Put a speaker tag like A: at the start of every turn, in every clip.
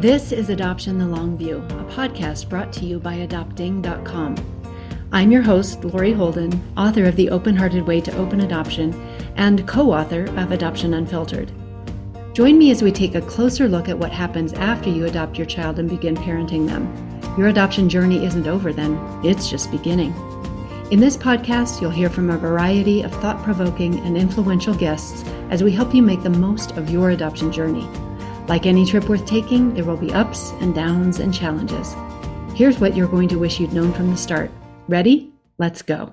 A: This is Adoption the Long View, a podcast brought to you by adopting.com. I'm your host, Lori Holden, author of The Open-Hearted Way to Open Adoption and co-author of Adoption Unfiltered. Join me as we take a closer look at what happens after you adopt your child and begin parenting them. Your adoption journey isn't over then, it's just beginning. In this podcast, you'll hear from a variety of thought-provoking and influential guests as we help you make the most of your adoption journey. Like any trip worth taking, there will be ups and downs and challenges. Here's what you're going to wish you'd known from the start. Ready? Let's go.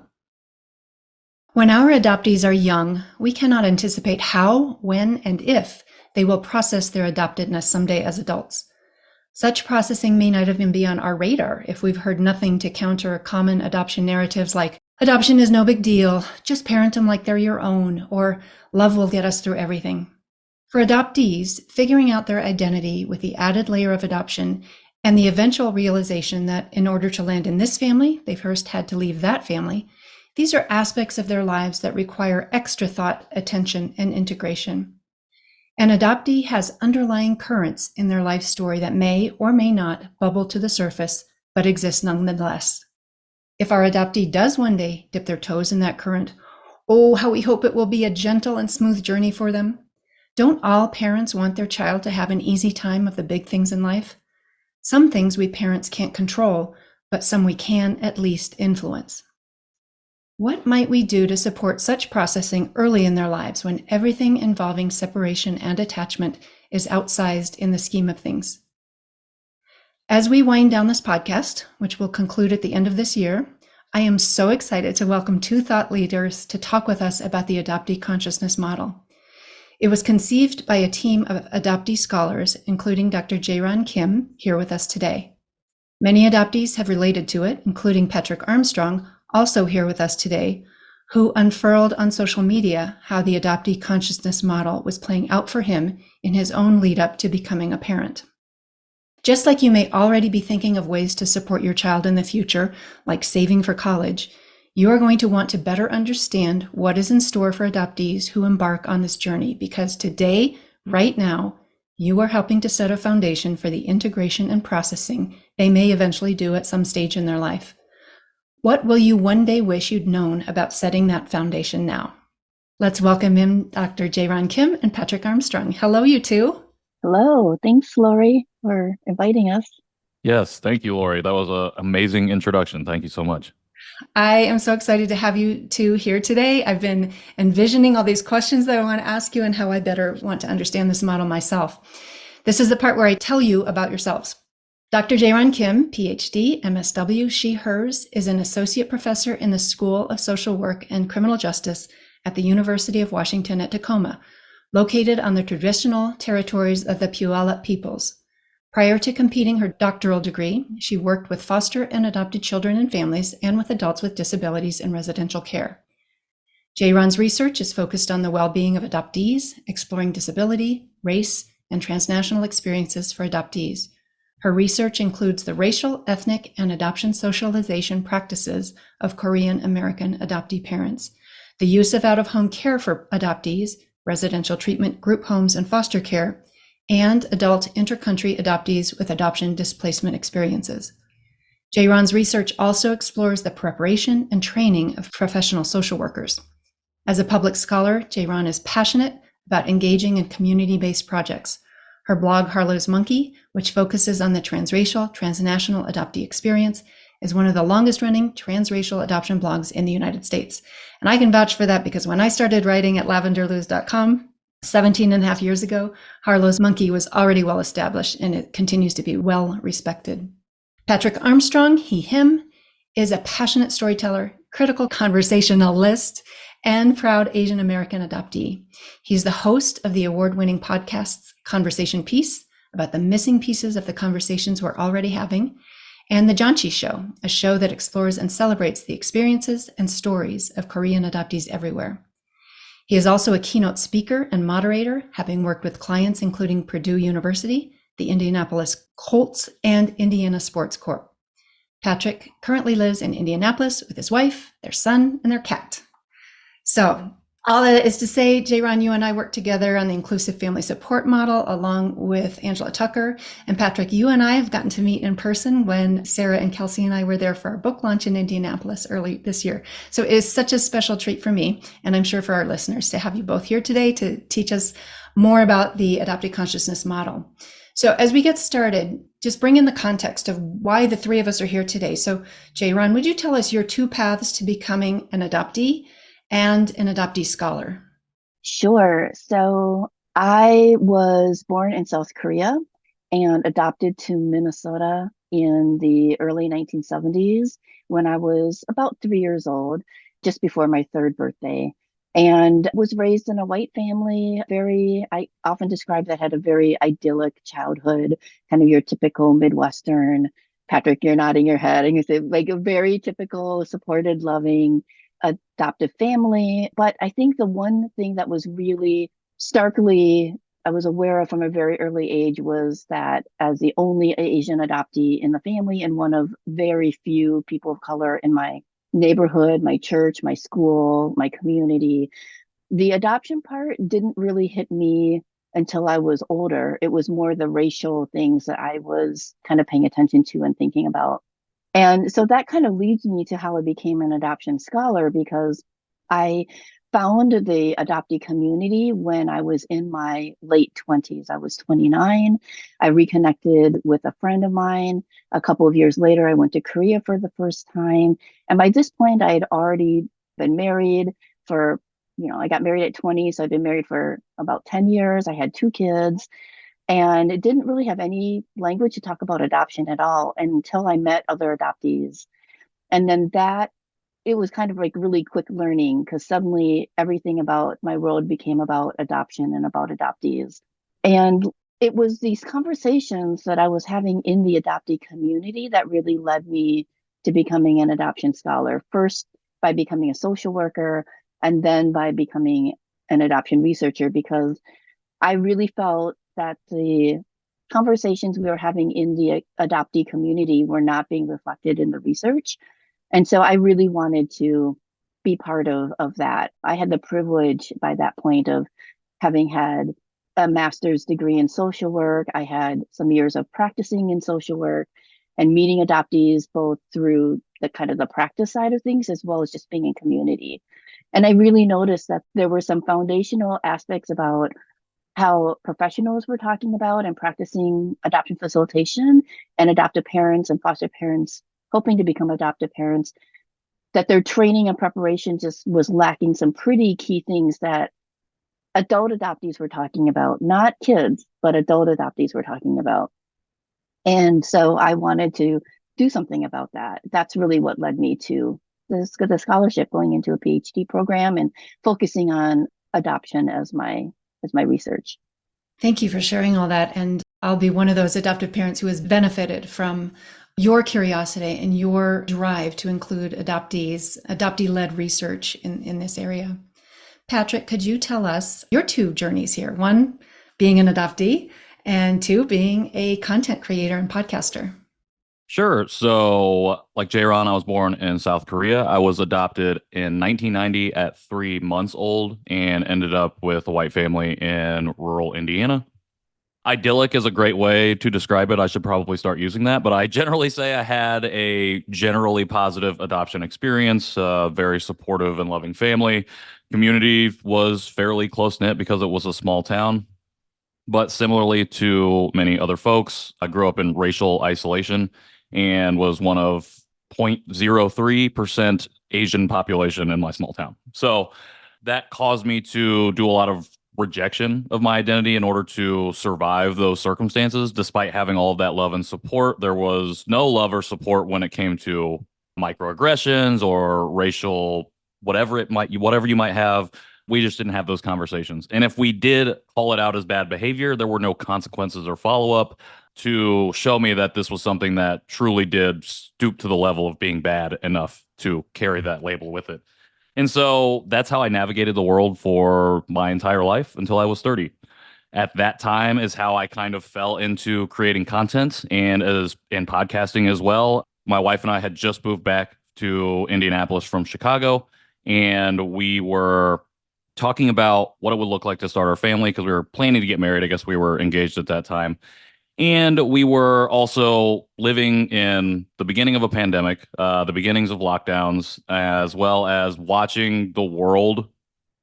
A: When our adoptees are young, we cannot anticipate how, when, and if they will process their adoptedness someday as adults. Such processing may not even be on our radar if we've heard nothing to counter common adoption narratives like, adoption is no big deal, just parent them like they're your own, or love will get us through everything. For adoptees, figuring out their identity with the added layer of adoption and the eventual realization that in order to land in this family, they first had to leave that family, these are aspects of their lives that require extra thought, attention, and integration. An adoptee has underlying currents in their life story that may or may not bubble to the surface, but exist nonetheless. If our adoptee does one day dip their toes in that current, oh, how we hope it will be a gentle and smooth journey for them. Don't all parents want their child to have an easy time of the big things in life? Some things we parents can't control, but some we can at least influence. What might we do to support such processing early in their lives when everything involving separation and attachment is outsized in the scheme of things? As we wind down this podcast, which will conclude at the end of this year, I am so excited to welcome two thought leaders to talk with us about the adoptee consciousness model. It was conceived by a team of adoptee scholars, including Dr. Jae-Ron Kim, here with us today. Many adoptees have related to it, including Patrick Armstrong, also here with us today, who unfurled on social media how the adoptee consciousness model was playing out for him in his own lead up to becoming a parent. Just like you may already be thinking of ways to support your child in the future, like saving for college, you are going to want to better understand what is in store for adoptees who embark on this journey, because today, right now, you are helping to set a foundation for the integration and processing they may eventually do at some stage in their life. What will you one day wish you'd known about setting that foundation now? Let's welcome in Dr. Jae-Ron Kim and Patrick Armstrong. Hello, you two.
B: Hello. Thanks, Lori, for inviting us.
C: Yes, thank you, Lori. That was an amazing introduction. Thank you so much.
A: I am so excited to have you two here today. I've been envisioning all these questions that I want to ask you and how I better want to understand this model myself. This is the part where I tell you about yourselves. Dr. Jae-Ron Kim, PhD, MSW, she, hers, is an associate professor in the School of Social Work and Criminal Justice at the University of Washington at Tacoma, located on the traditional territories of the Puyallup peoples. Prior to completing her doctoral degree, she worked with foster and adopted children and families and with adults with disabilities in residential care. Jae-Ron's research is focused on the well-being of adoptees, exploring disability, race, and transnational experiences for adoptees. Her research includes the racial, ethnic, and adoption socialization practices of Korean American adoptee parents, the use of out-of-home care for adoptees, residential treatment, group homes, and foster care, and adult inter-country adoptees with adoption displacement experiences. Jae-Ron's research also explores the preparation and training of professional social workers. As a public scholar, Jae-Ron is passionate about engaging in community-based projects. Her blog, Harlow's Monkey, which focuses on the transracial, transnational adoptee experience, is one of the longest-running transracial adoption blogs in the United States. And I can vouch for that because when I started writing at lavenderluz.com, 17 and a half years ago, Harlow's Monkey was already well established and it continues to be well respected. Patrick Armstrong, he, him, is a passionate storyteller, critical conversationalist, and proud Asian American adoptee. He's the host of the award-winning podcasts Conversation Piece, about the missing pieces of the conversations we're already having, and The Janchi Show, a show that explores and celebrates the experiences and stories of Korean adoptees everywhere. He is also a keynote speaker and moderator, having worked with clients including Purdue University, the Indianapolis Colts, and Indiana Sports Corp. Patrick currently lives in Indianapolis with his wife, their son, and their cat. So All that is to say, J-Ron, you and I worked together on the inclusive family support model along with Angela Tucker. And Patrick, you and I have gotten to meet in person when Sarah and Kelsey and I were there for our book launch in Indianapolis early this year. So it is such a special treat for me, and I'm sure for our listeners, to have you both here today to teach us more about the adopted consciousness model. So as we get started, just bring in the context of why the three of us are here today. So J-Ron, would you tell us your two paths to becoming an adoptee and an adoptee scholar?
B: Sure. So I was born in South Korea and adopted to Minnesota in the early 1970s when I was about 3 years old, just before my third birthday. And was raised in a white family. I often describe that had a very idyllic childhood, kind of your typical Midwestern. Patrick, you're nodding your head, and you say like a very typical, supported, loving adoptive family. But I think the one thing that was really starkly I was aware of from a very early age was that as the only Asian adoptee in the family and one of very few people of color in my neighborhood, my church, my school, my community, the adoption part didn't really hit me until I was older. It was more the racial things that I was kind of paying attention to and thinking about. And so that kind of leads me to how I became an adoption scholar, because I found the adoptee community when I was in my late 20s. I was 29. I reconnected with a friend of mine. A couple of years later, I went to Korea for the first time. And by this point, I had already been married for, I got married at 20. So I've been married for about 10 years. I had two kids. And it didn't really have any language to talk about adoption at all until I met other adoptees. And then it was kind of like really quick learning, because suddenly everything about my world became about adoption and about adoptees. And it was these conversations that I was having in the adoptee community that really led me to becoming an adoption scholar. First, by becoming a social worker, and then by becoming an adoption researcher, because I really felt that the conversations we were having in the adoptee community were not being reflected in the research. And so I really wanted to be part of that. I had the privilege by that point of having had a master's degree in social work. I had some years of practicing in social work and meeting adoptees, both through the kind of the practice side of things as well as just being in community. And I really noticed that there were some foundational aspects about how professionals were talking about and practicing adoption facilitation, and adoptive parents and foster parents hoping to become adoptive parents, that their training and preparation just was lacking some pretty key things that adult adoptees were talking about, not kids, but adult adoptees were talking about. And so I wanted to do something about that. That's really what led me to the scholarship, going into a PhD program and focusing on adoption as my research.
A: Thank you for sharing all that. And I'll be one of those adoptive parents who has benefited from your curiosity and your drive to include adoptees, adoptee-led research in this area. Patrick, could you tell us your two journeys here? One, being an adoptee, and two, being a content creator and podcaster.
C: Sure. So, like J-Ron, I was born in South Korea. I was adopted in 1990 at 3 months old and ended up with a white family in rural Indiana. Idyllic is a great way to describe it. I should probably start using that, but I generally say I had a generally positive adoption experience, very supportive and loving family. Community was fairly close-knit because it was a small town. But similarly to many other folks, I grew up in racial isolation and was one of 0.03% Asian population in my small town. So that caused me to do a lot of rejection of my identity in order to survive those circumstances. Despite having all of that love and support, there was no love or support when it came to microaggressions or racial whatever you might have. We just didn't have those conversations. And if we did call it out as bad behavior, there were no consequences or follow-up to show me that this was something that truly did stoop to the level of being bad enough to carry that label with it. And so that's how I navigated the world for my entire life until I was 30. At that time is how I kind of fell into creating content and podcasting as well. My wife and I had just moved back to Indianapolis from Chicago, and we were talking about what it would look like to start our family because we were planning to get married. I guess we were engaged at that time. And we were also living in the beginning of a pandemic, the beginnings of lockdowns, as well as watching the world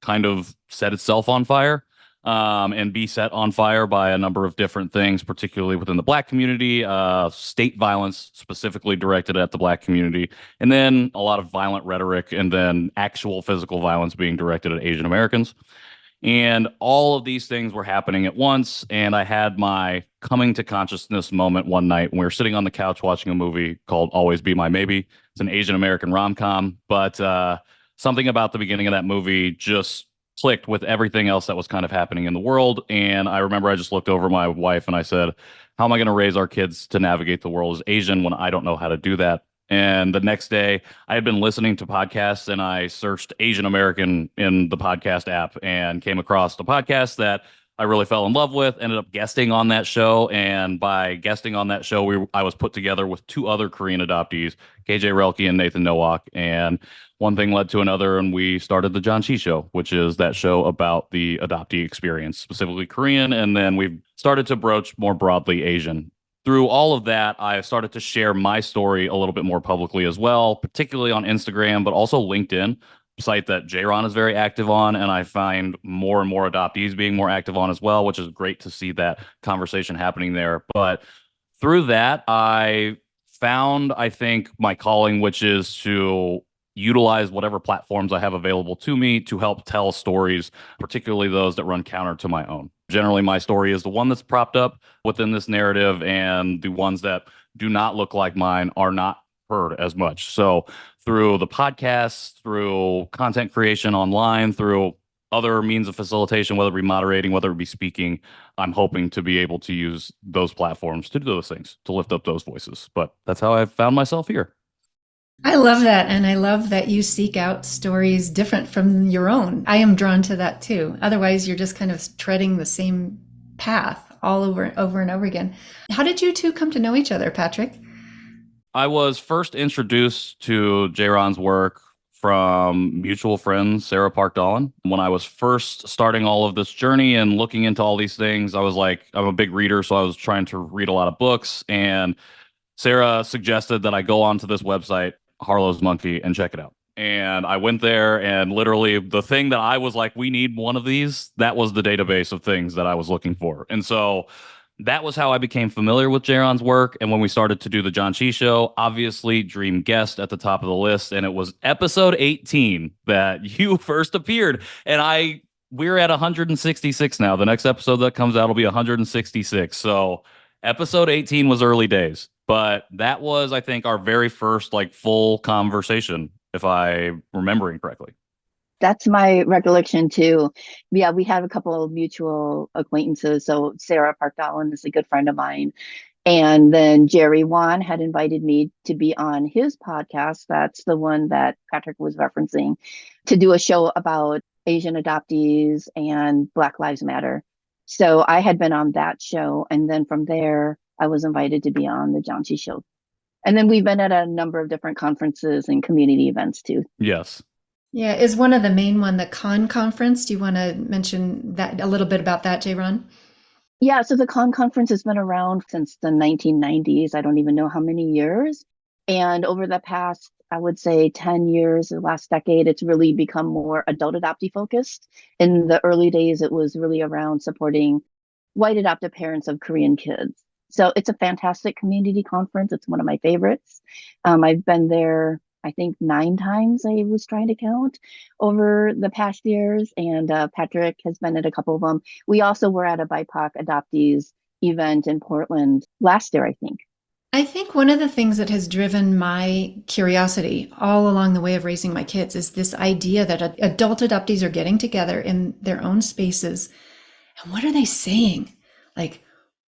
C: kind of set itself on fire and be set on fire by a number of different things, particularly within the Black community, state violence specifically directed at the Black community, and then a lot of violent rhetoric and then actual physical violence being directed at Asian Americans. And all of these things were happening at once. And I had my coming to consciousness moment one night when we were sitting on the couch watching a movie called Always Be My Maybe. It's an Asian American rom com, but something about the beginning of that movie just clicked with everything else that was kind of happening in the world. And I remember I just looked over at my wife and I said, how am I going to raise our kids to navigate the world as Asian when I don't know how to do that? And the next day, I had been listening to podcasts and I searched Asian American in the podcast app and came across the podcast that I really fell in love with, ended up guesting on that show. And by guesting on that show, I was put together with two other Korean adoptees, KJ Relke and Nathan Nowak. And one thing led to another, and we started the John Chi Show, which is that show about the adoptee experience, specifically Korean. And then we've started to broach more broadly Asian. Through all of that, I started to share my story a little bit more publicly as well, particularly on Instagram, but also LinkedIn, a site that J-Ron is very active on. And I find more and more adoptees being more active on as well, which is great to see that conversation happening there. But through that, I found, I think, my calling, which is to utilize whatever platforms I have available to me to help tell stories, particularly those that run counter to my own. Generally, my story is the one that's propped up within this narrative, and the ones that do not look like mine are not heard as much. So through the podcasts, through content creation online, through other means of facilitation, whether it be moderating, whether it be speaking, I'm hoping to be able to use those platforms to do those things, to lift up those voices. But that's how I found myself here.
A: I love that. And I love that you seek out stories different from your own. I am drawn to that too. Otherwise, you're just kind of treading the same path all over and over again. How did you two come to know each other, Patrick?
C: I was first introduced to J-Ron's work from mutual friend Sarah Park-Dallin. When I was first starting all of this journey and looking into all these things, I was like, I'm a big reader, so I was trying to read a lot of books. And Sarah suggested that I go onto this website, Harlow's Monkey, and check it out. And I went there, and literally the thing that I was like, we need one of these, that was the database of things that I was looking for. And so that was how I became familiar with J-Ron's work. And when we started to do the John Chi Show, obviously dream guest at the top of the list. And it was episode 18 that you first appeared. And we're at 166 now. The next episode that comes out will be 166. So episode 18 was early days. But that was, I think, our very first full conversation, if I'm remembering correctly.
B: That's my recollection too. Yeah, we have a couple of mutual acquaintances. So Sarah Park-Dallin is a good friend of mine. And then Jerry Wan had invited me to be on his podcast. That's the one that Patrick was referencing, to do a show about Asian adoptees and Black Lives Matter. So I had been on that show. And then from there, I was invited to be on the John Chi Show. And then we've been at a number of different conferences and community events too.
C: Yes.
A: Yeah. Is one of the main one the Con Conference? Do you want to mention that a little bit about that, J-Ron?
B: Yeah, so the Con Conference has been around since the 1990s. I don't even know how many years. And over the past, I would say 10 years, the last decade, it's really become more adult adoptee focused. In the early days, it was really around supporting white adoptive parents of Korean kids. So it's a fantastic community conference. It's one of my favorites. I've been there, I think 9 times, I was trying to count, over the past years. And Patrick has been at a couple of them. We also were at a BIPOC adoptees event in Portland last year, I think.
A: I think one of the things that has driven my curiosity all along the way of raising my kids is this idea that adult adoptees are getting together in their own spaces. And what are they saying?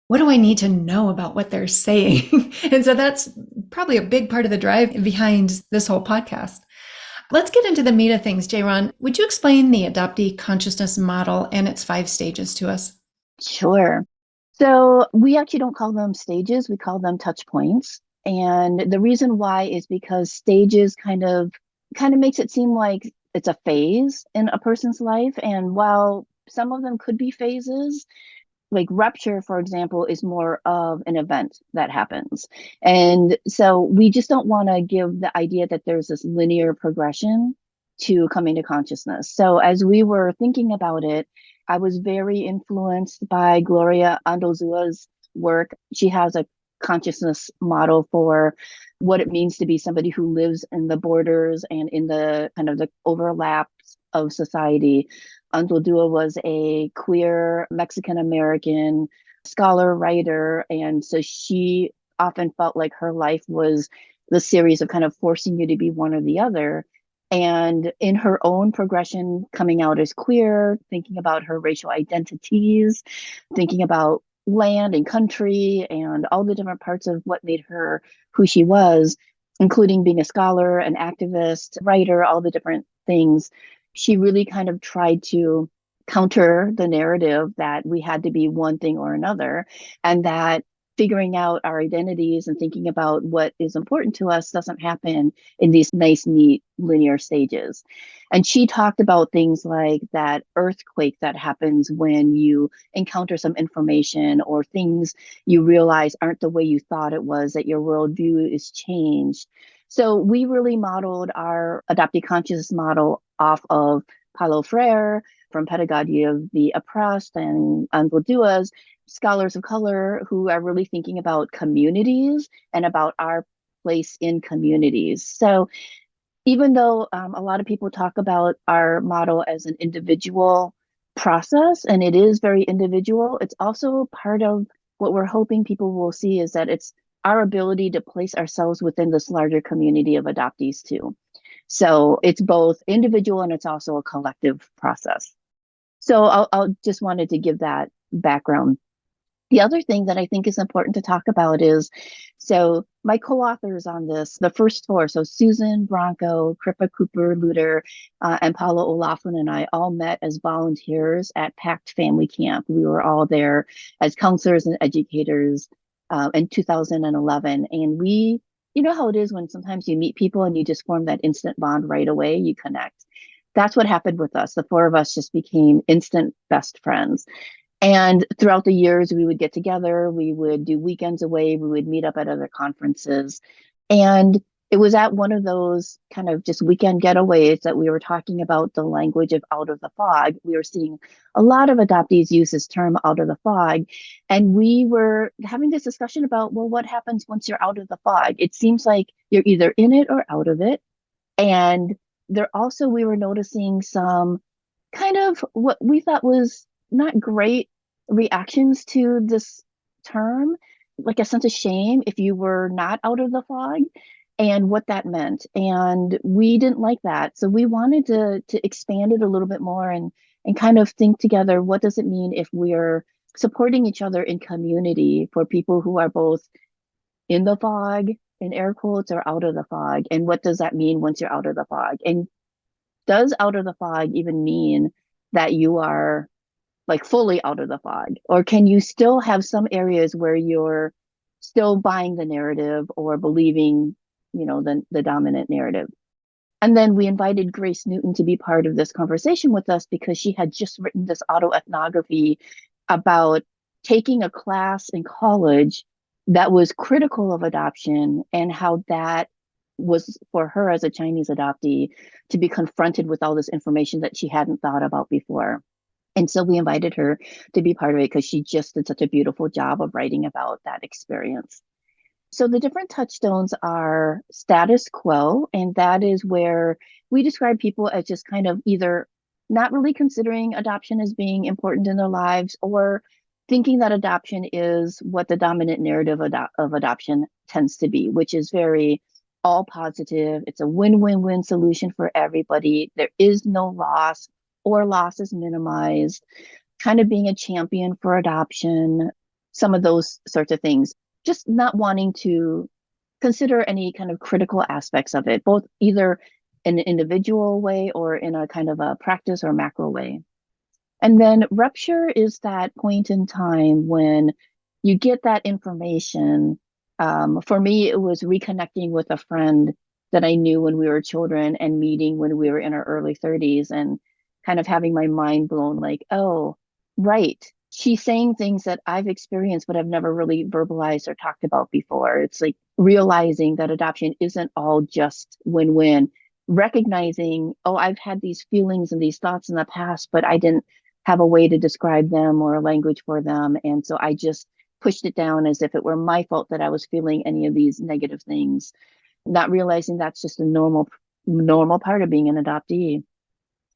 A: What do I need to know about what they're saying? And so that's probably a big part of the drive behind this whole podcast. Let's get into the meat of things. J-Ron, would you explain the adoptee consciousness model and its 5 stages to us?
B: Sure. So we actually don't call them stages. We call them touch points. And the reason why is because stages kind of makes it seem like it's a phase in a person's life. And while some of them could be phases, like rupture, for example, is more of an event that happens. And so we just don't want to give the idea that there's this linear progression to coming to consciousness. So as we were thinking about it, I was very influenced by Gloria Andozua's work. She has a consciousness model for what it means to be somebody who lives in the borders and in the kind of the overlaps of society. Andoldua was a queer Mexican American scholar, writer, and so she often felt like her life was the series of kind of forcing you to be one or the other. And in her own progression, coming out as queer, thinking about her racial identities, thinking about land and country and all the different parts of what made her who she was, including being a scholar, an activist, writer, all the different things. She really kind of tried to counter the narrative that we had to be one thing or another, and that figuring out our identities and thinking about what is important to us doesn't happen in these nice, neat, linear stages. And she talked about things like that earthquake that happens when you encounter some information or things you realize aren't the way you thought it was, that your worldview is changed. So we really modeled our adoptee consciousness model off of Paulo Freire from Pedagogy of the Oppressed and Angodua's scholars of color who are really thinking about communities and about our place in communities. So even though a lot of people talk about our model as an individual process, and it is very individual, it's also part of what we're hoping people will see is that it's our ability to place ourselves within this larger community of adoptees too. So it's both individual and it's also a collective process. So I'll just wanted to give that background. The other thing that I think is important to talk about is, so my co-authors on this, the first four, so Susan Bronco, Crippa Cooper Luter, and Paula O'Laughlin and I all met as volunteers at Pact Family Camp. We were all there as counselors and educators in 2011. And we, you know how it is when sometimes you meet people and you just form that instant bond right away, you connect. That's what happened with us. The four of us just became instant best friends. And throughout the years, we would get together, we would do weekends away, we would meet up at other conferences. And it was at one of those kind of just weekend getaways that we were talking about the language of out of the fog. We were seeing a lot of adoptees use this term out of the fog. And we were having this discussion about, well, what happens once you're out of the fog? It seems like you're either in it or out of it. And there also, we were noticing some kind of what we thought was not great reactions to this term, like a sense of shame if you were not out of the fog and what that meant. And we didn't like that. So we wanted to expand it a little bit more and kind of think together, what does it mean if we're supporting each other in community for people who are both in the fog, in air quotes, or out of the fog? And what does that mean once you're out of the fog? And does out of the fog even mean that you are like fully out of the fog? Or can you still have some areas where you're still buying the narrative or believing, you know, the dominant narrative? And then we invited Grace Newton to be part of this conversation with us because she had just written this autoethnography about taking a class in college that was critical of adoption and how that was for her as a Chinese adoptee to be confronted with all this information that she hadn't thought about before. And so we invited her to be part of it because she just did such a beautiful job of writing about that experience. So the different touchstones are status quo, and that is where we describe people as just kind of either not really considering adoption as being important in their lives or thinking that adoption is what the dominant narrative of adoption tends to be, which is very all positive. It's a win-win-win solution for everybody. There is no loss or loss is minimized, kind of being a champion for adoption, some of those sorts of things. Just not wanting to consider any kind of critical aspects of it, both either in an individual way or in a kind of a practice or macro way. And then rupture is that point in time when you get that information. For me, it was reconnecting with a friend that I knew when we were children and meeting when we were in our early 30s and kind of having my mind blown like, oh, right. She's saying things that I've experienced, but I've never really verbalized or talked about before. It's like realizing that adoption isn't all just win-win, recognizing, oh, I've had these feelings and these thoughts in the past, but I didn't have a way to describe them or a language for them. And so I just pushed it down as if it were my fault that I was feeling any of these negative things, not realizing that's just a normal part of being an adoptee.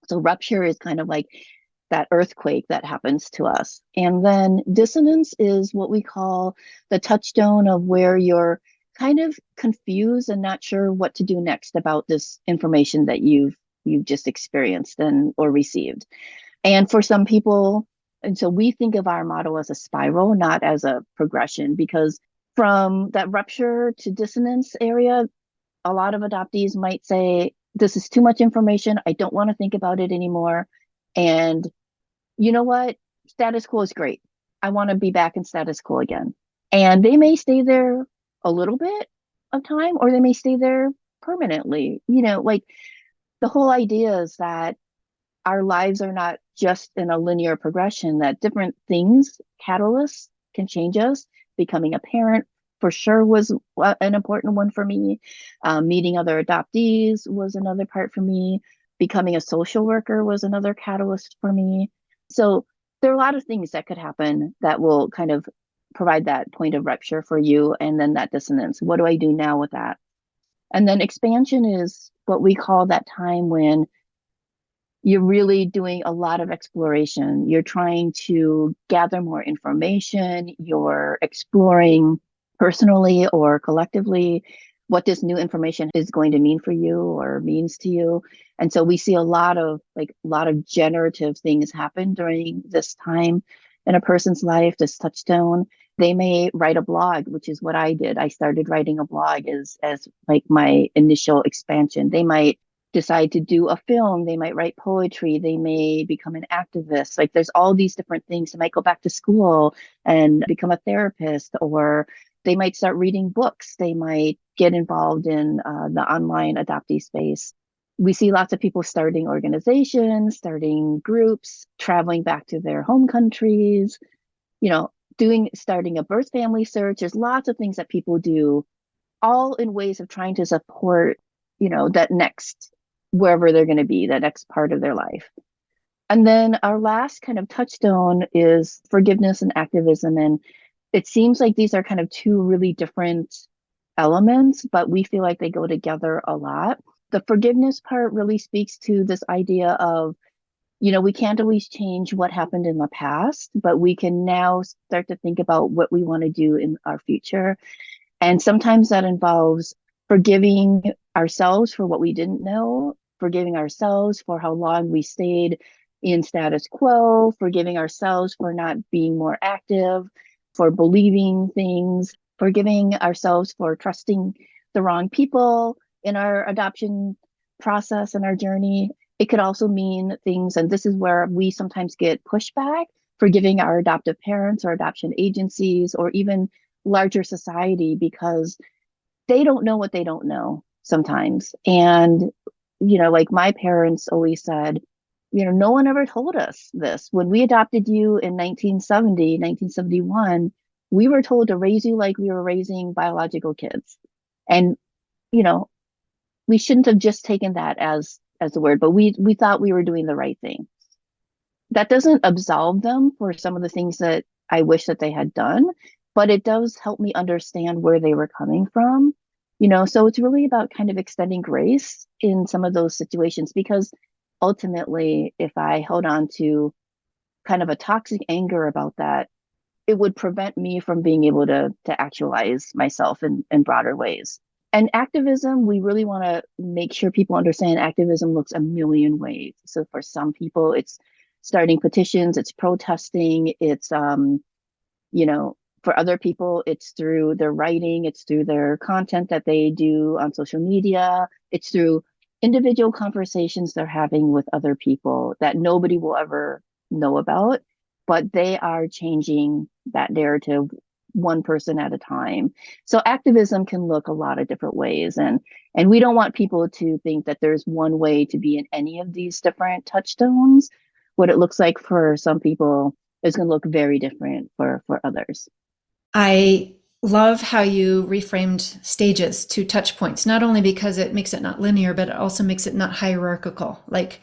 B: So rupture is kind of like that earthquake that happens to us. And then dissonance is what we call the touchstone of where you're kind of confused and not sure what to do next about this information that you've just experienced and or received. And for some people, and so we think of our model as a spiral, not as a progression, because from that rupture to dissonance area, a lot of adoptees might say, this is too much information. I don't want to think about it anymore. And you know what? Status quo is great. I want to be back in status quo again. And they may stay there a little bit of time, or they may stay there permanently. Like the whole idea is that our lives are not just in a linear progression, that different things, catalysts can change us. Becoming a parent for sure was an important one for me. Meeting other adoptees was another part for me. Becoming a social worker was another catalyst for me. So there are a lot of things that could happen that will kind of provide that point of rupture for you, and then that dissonance. What do I do now with that? And then expansion is what we call that time when you're really doing a lot of exploration. You're trying to gather more information. You're exploring personally or collectively what this new information is going to mean for you or means to you. And so we see a lot of generative things happen during this time in a person's life, this touchstone. They may write a blog, which is what I did. I started writing a blog as like my initial expansion. They might decide to do a film, they might write poetry, they may become an activist. Like there's all these different things. They might go back to school and become a therapist, or they might start reading books. They might get involved in the online adoptee space. We see lots of people starting organizations, starting groups, traveling back to their home countries, starting a birth family search. There's lots of things that people do, all in ways of trying to support, that next, wherever they're going to be, that next part of their life. And then our last kind of touchstone is forgiveness and activism. And it seems like these are kind of two really different elements, but we feel like they go together a lot. The forgiveness part really speaks to this idea of, we can't always change what happened in the past, but we can now start to think about what we want to do in our future. And sometimes that involves forgiving ourselves for what we didn't know, forgiving ourselves for how long we stayed in status quo, forgiving ourselves for not being more active, for believing things, forgiving ourselves for trusting the wrong people in our adoption process and our journey. It could also mean things, and this is where we sometimes get pushback, forgiving our adoptive parents or adoption agencies or even larger society, because they don't know what they don't know sometimes. And, like my parents always said, no one ever told us this. When we adopted you in 1970, 1971, we were told to raise you like we were raising biological kids. And, we shouldn't have just taken that as the word, but we thought we were doing the right thing. That doesn't absolve them for some of the things that I wish that they had done, but it does help me understand where they were coming from. So it's really about kind of extending grace in some of those situations, because ultimately, if I held on to kind of a toxic anger about that, it would prevent me from being able to actualize myself in broader ways. And activism, we really want to make sure people understand activism looks a million ways. So for some people, it's starting petitions, it's protesting, it's, for other people, it's through their writing, it's through their content that they do on social media, it's through individual conversations they're having with other people that nobody will ever know about, but they are changing that narrative one person at a time. So activism can look a lot of different ways. And we don't want people to think that there's one way to be in any of these different touchstones. What it looks like for some people is going to look very different for others.
A: I love how you reframed stages to touch points, not only because it makes it not linear, but it also makes it not hierarchical. Like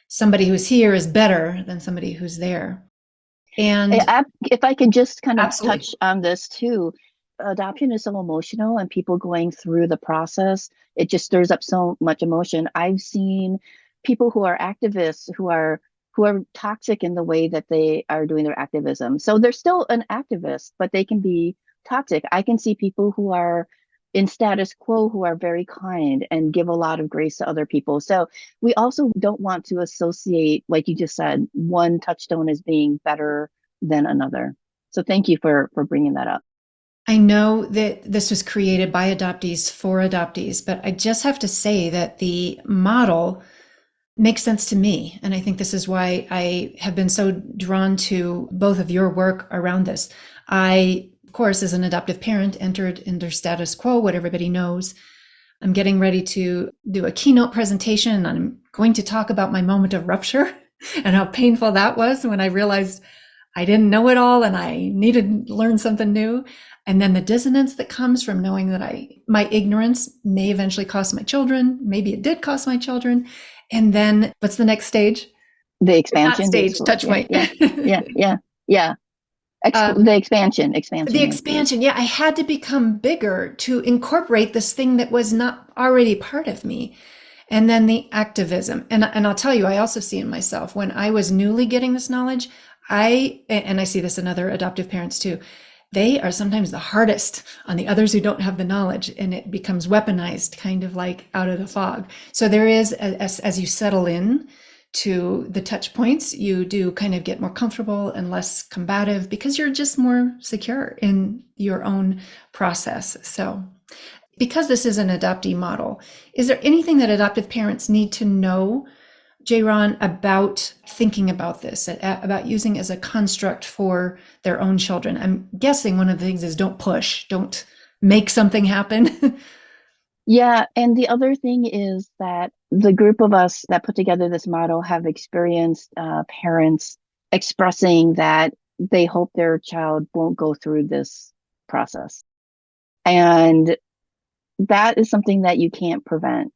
A: somebody who's here is better than somebody who's there. And
B: if I can just kind of
A: absolutely.
B: touch on this too, adoption is so emotional, and people going through the process, it just stirs up so much emotion. I've seen people who are activists who are toxic in the way that they are doing their activism. So they're still an activist, but they can be toxic. I can see people who are in status quo who are very kind and give a lot of grace to other people. So we also don't want to associate, like you just said, one touchstone as being better than another. So thank you for bringing that up.
A: I know that this was created by adoptees for adoptees, but I just have to say that the model makes sense to me. And I think this is why I have been so drawn to both of your work around this. I, of course, as an adoptive parent, entered into status quo, what everybody knows. I'm getting ready to do a keynote presentation, and I'm going to talk about my moment of rupture and how painful that was when I realized I didn't know it all and I needed to learn something new. And then the dissonance that comes from knowing that my ignorance may eventually cost my children. Maybe it did cost my children. And then what's the next stage?
B: The expansion.
A: Not stage, touch point.
B: Yeah. The expansion.
A: The expansion. Yeah, I had to become bigger to incorporate this thing that was not already part of me. And then the activism. And I'll tell you, I also see in myself when I was newly getting this knowledge, and I see this in other adoptive parents too, they are sometimes the hardest on the others who don't have the knowledge, and it becomes weaponized, kind of like out of the fog. So there is, as you settle in to the touch points, you do kind of get more comfortable and less combative because you're just more secure in your own process. So because this is an adoptee model, is there anything that adoptive parents need to know, J-Ron, about thinking about this, about using it as a construct for their own children? I'm guessing one of the things is don't push, don't make something happen.
B: Yeah, and the other thing is that the group of us that put together this model have experienced parents expressing that they hope their child won't go through this process. And that is something that you can't prevent.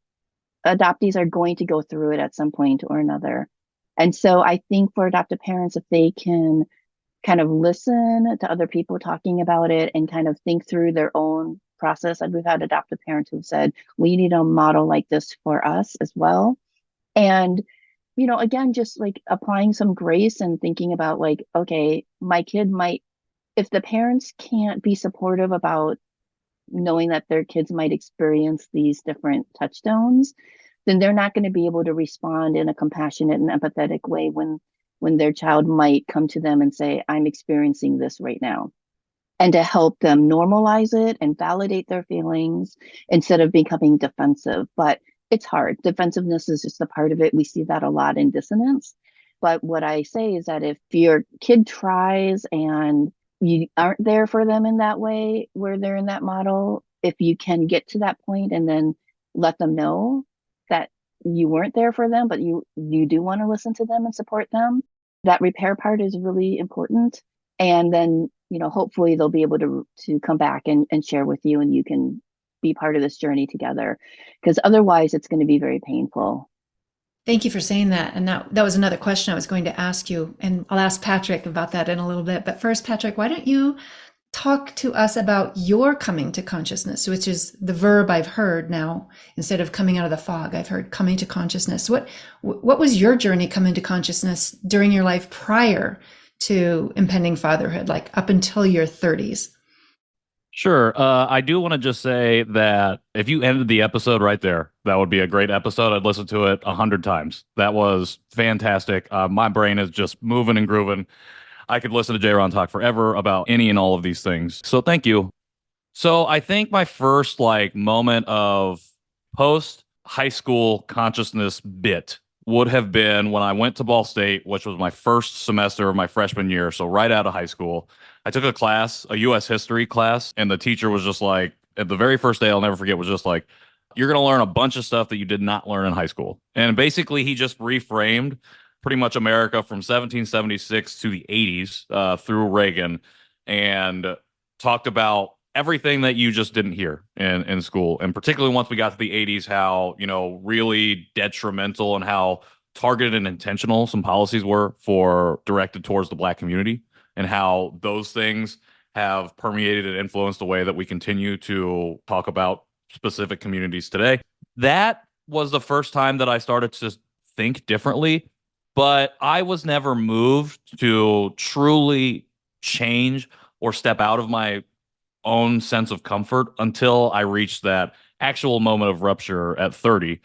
B: Adoptees are going to go through it at some point or another. And so I think for adoptive parents, if they can kind of listen to other people talking about it and kind of think through their own process. And we've had adoptive parents who've said, we need a model like this for us as well. And, again, just like applying some grace and thinking about like, okay, my kid might, if the parents can't be supportive about knowing that their kids might experience these different touchstones, then they're not going to be able to respond in a compassionate and empathetic way when their child might come to them and say, I'm experiencing this right now. And to help them normalize it and validate their feelings instead of becoming defensive. But it's hard. Defensiveness is just a part of it. We see that a lot in dissonance. But what I say is that if your kid tries and you aren't there for them in that way, where they're in that model, if you can get to that point and then let them know that you weren't there for them, but you do want to listen to them and support them, that repair part is really important. And then, hopefully they'll be able to come back and share with you, and you can be part of this journey together, because otherwise it's going to be very painful.
A: Thank you for saying that. And that was another question I was going to ask you, and I'll ask Patrick about that in a little bit. But first, Patrick, why don't you talk to us about your coming to consciousness, which is the verb I've heard now. Instead of coming out of the fog, I've heard coming to consciousness. What was your journey coming to consciousness during your life prior to impending fatherhood, like up until your 30s?
C: Sure. I do want to just say that if you ended the episode right there, that would be a great episode. I'd listen to it 100 times. That was fantastic. My brain is just moving and grooving. I could listen to J-Ron talk forever about any and all of these things. So thank you. So I think my first moment of post high school consciousness bit would have been when I went to Ball State, which was my first semester of my freshman year. So right out of high school, I took a class, a US history class, and the teacher was just like, at the very first day, I'll never forget, was just like, you're going to learn a bunch of stuff that you did not learn in high school. And basically, he just reframed pretty much America from 1776 to the 80s through Reagan and talked about everything that you just didn't hear in school. And particularly once we got to the 80s, how, really detrimental and how targeted and intentional some policies were for directed towards the Black community, and how those things have permeated and influenced the way that we continue to talk about specific communities today. That was the first time that I started to think differently, but I was never moved to truly change or step out of my own sense of comfort until I reached that actual moment of rupture at 30.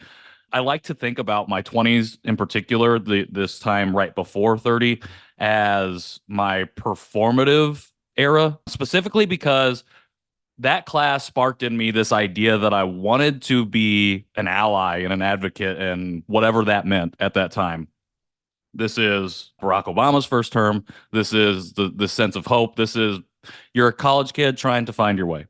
C: I like to think about my 20s in particular, this time right before 30, as my performative era, specifically because that class sparked in me this idea that I wanted to be an ally and an advocate and whatever that meant at that time. This is Barack Obama's first term. This is the sense of hope. This is, you're a college kid trying to find your way.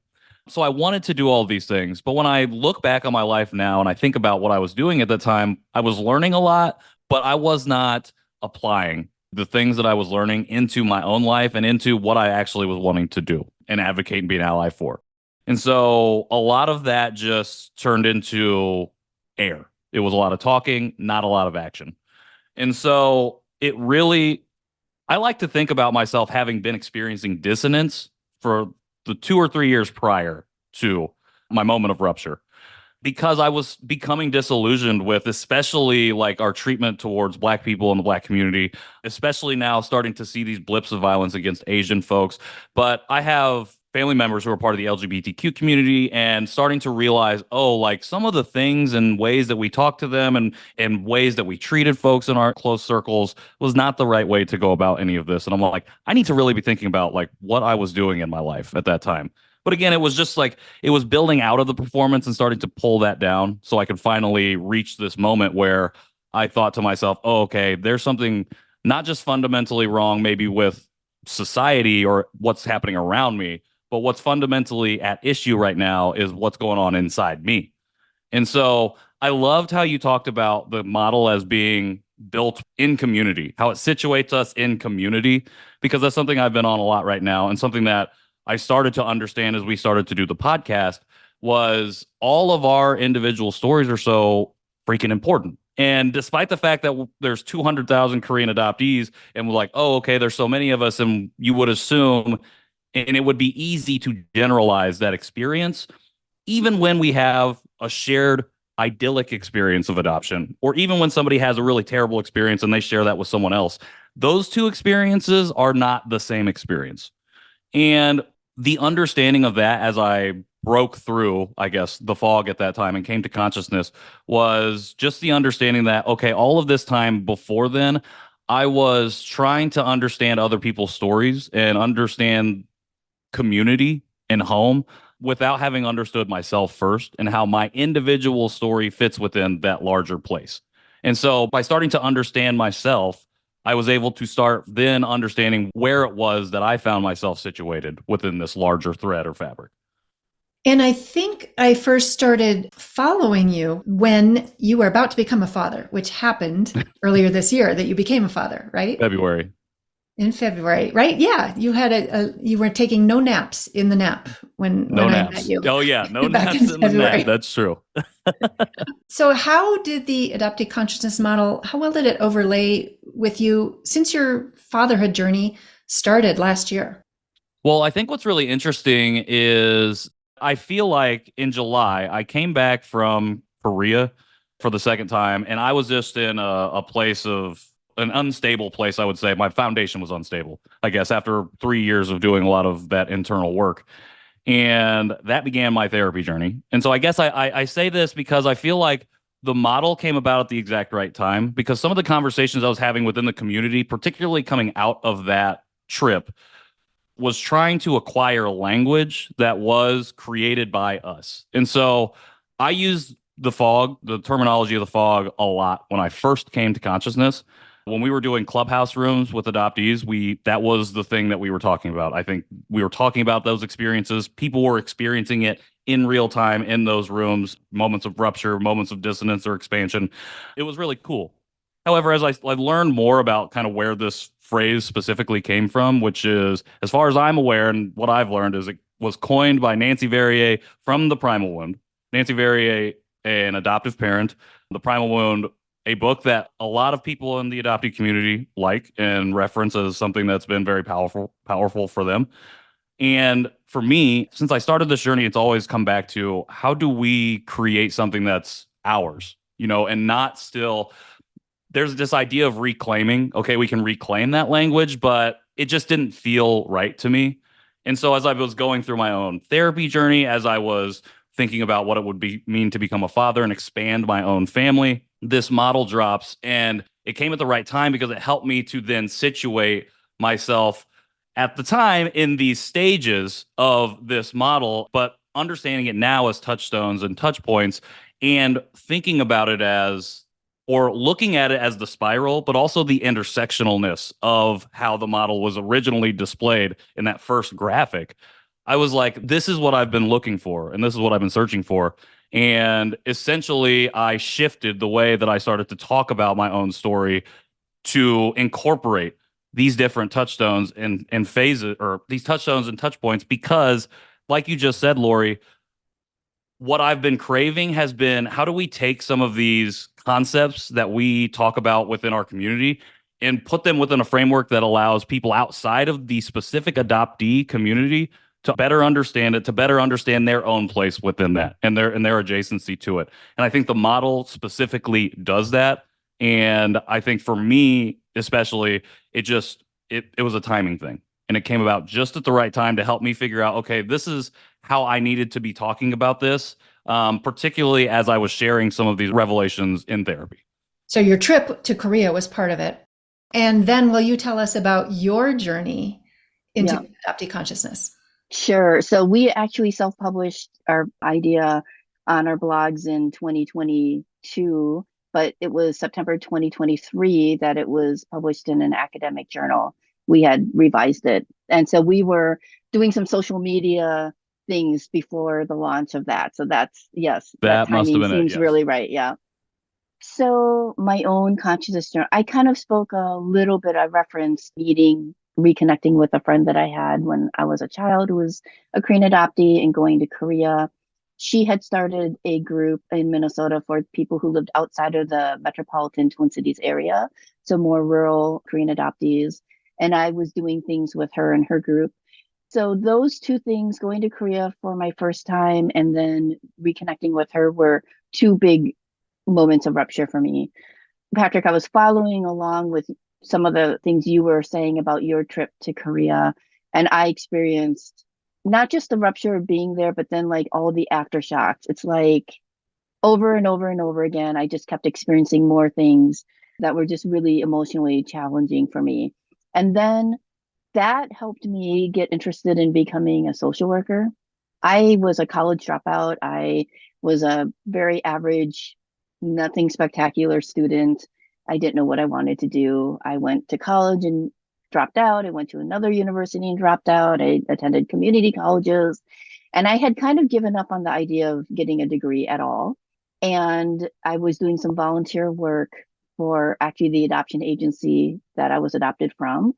C: So I wanted to do all these things. But when I look back on my life now and I think about what I was doing at the time, I was learning a lot, but I was not applying the things that I was learning into my own life and into what I actually was wanting to do and advocate and be an ally for. And so a lot of that just turned into air. It was a lot of talking, not a lot of action. And so it really, I like to think about myself having been experiencing dissonance for the 2 or 3 years prior to my moment of rupture, because I was becoming disillusioned with, especially like our treatment towards Black people in the Black community, especially now starting to see these blips of violence against Asian folks. But I have family members who are part of the LGBTQ community and starting to realize, oh, like some of the things and ways that we talk to them and ways that we treated folks in our close circles was not the right way to go about any of this. And I'm like, I need to really be thinking about like what I was doing in my life at that time. But again, it was just like it was building out of the performance and starting to pull that down so I could finally reach this moment where I thought to myself, oh, okay, there's something not just fundamentally wrong maybe with society or what's happening around me, but what's fundamentally at issue right now is what's going on inside me. And so I loved how you talked about the model as being built in community, how it situates us in community, because that's something I've been on a lot right now, and something that I started to understand as we started to do the podcast was all of our individual stories are so freaking important. And despite the fact that there's 200,000 Korean adoptees and we're like, oh, okay, there's so many of us, and you would assume, and it would be easy to generalize that experience, even when we have a shared idyllic experience of adoption, or even when somebody has a really terrible experience and they share that with someone else, those two experiences are not the same experience. And the understanding of that as I broke through, I guess, the fog at that time and came to consciousness was just the understanding that, okay, all of this time before then, I was trying to understand other people's stories and understand community and home without having understood myself first and how my individual story fits within that larger place. And so by starting to understand myself, I was able to start then understanding where it was that I found myself situated within this larger thread or fabric.
A: And I think I first started following you when you were about to become a father, which happened earlier this year that you became a father, right?
C: February.
A: In February, right? Yeah, you had you were taking no naps in the nap when
C: No
A: I
C: naps.
A: met you.
C: Oh yeah, no
A: back
C: naps in the
A: February.
C: nap. That's true.
A: So how did the adoptee consciousness model, how well did it overlay with you since your fatherhood journey started last year?
C: Well, I think what's really interesting is I feel like in July, I came back from Korea for the second time, and I was just in a place of an unstable place, I would say. My foundation was unstable, I guess, after 3 years of doing a lot of that internal work. And that began my therapy journey. And so I guess I say this because I feel like the model came about at the exact right time, because some of the conversations I was having within the community, particularly coming out of that trip, was trying to acquire language that was created by us. And so I used the fog, the terminology of the fog, a lot when I first came to consciousness. When we were doing clubhouse rooms with adoptees, that was the thing that we were talking about. I think we were talking about those experiences. People were experiencing it in real time in those rooms, moments of rupture, moments of dissonance or expansion. It was really cool. However, as I learned more about kind of where this phrase specifically came from, which is, as far as I'm aware, and what I've learned is it was coined by Nancy Verrier from The Primal Wound. Nancy Verrier, an adoptive parent, The Primal Wound, a book that a lot of people in the adoptee community like and reference as something that's been very powerful for them. And for me, since I started this journey, it's always come back to how do we create something that's ours, and not still. There's this idea of reclaiming. Okay, we can reclaim that language, but it just didn't feel right to me. And so as I was going through my own therapy journey, as I was thinking about what it would mean to become a father and expand my own family, this model drops, and it came at the right time because it helped me to then situate myself at the time in these stages of this model, but understanding it now as touchstones and touch points, and thinking about it as, or looking at it as the spiral, but also the intersectionalness of how the model was originally displayed in that first graphic. I was like, this is what I've been looking for, and this is what I've been searching for. And essentially, I shifted the way that I started to talk about my own story to incorporate these different touchstones and phases, or these touchstones and touch points, because, like you just said, Lori, what I've been craving has been, how do we take some of these concepts that we talk about within our community and put them within a framework that allows people outside of the specific adoptee community to better understand it, to better understand their own place within that and their adjacency to it. And I think the model specifically does that. And I think for me, especially, it was a timing thing. And it came about just at the right time to help me figure out, okay, this is how I needed to be talking about this, particularly as I was sharing some of these revelations in therapy.
A: So your trip to Korea was part of it. And then will you tell us about your journey into adoptee consciousness?
B: Sure. So we actually self-published our idea on our blogs in 2022, but it was September 2023 that it was published in an academic journal. We had revised it. And so we were doing some social media things before the launch of that. So that's, yes, that
C: must have
B: timing
C: been it.
B: seems
C: Yes.
B: really right. Yeah. So my own consciousness journey, I kind of spoke a little bit, I referenced reconnecting with a friend that I had when I was a child who was a Korean adoptee and going to Korea. She had started a group in Minnesota for people who lived outside of the metropolitan Twin Cities area, so more rural Korean adoptees. And I was doing things with her and her group. So those two things, going to Korea for my first time and then reconnecting with her, were two big moments of rupture for me. Patrick, I was following along with some of the things you were saying about your trip to Korea, and I experienced not just the rupture of being there, but then like all the aftershocks. It's like over and over and over again, I just kept experiencing more things that were just really emotionally challenging for me. And then that helped me get interested in becoming a social worker. I was a college dropout. I was a very average, nothing spectacular student. I didn't know what I wanted to do. I went to college and dropped out. I went to another university and dropped out. I attended community colleges. And I had kind of given up on the idea of getting a degree at all. And I was doing some volunteer work for actually the adoption agency that I was adopted from.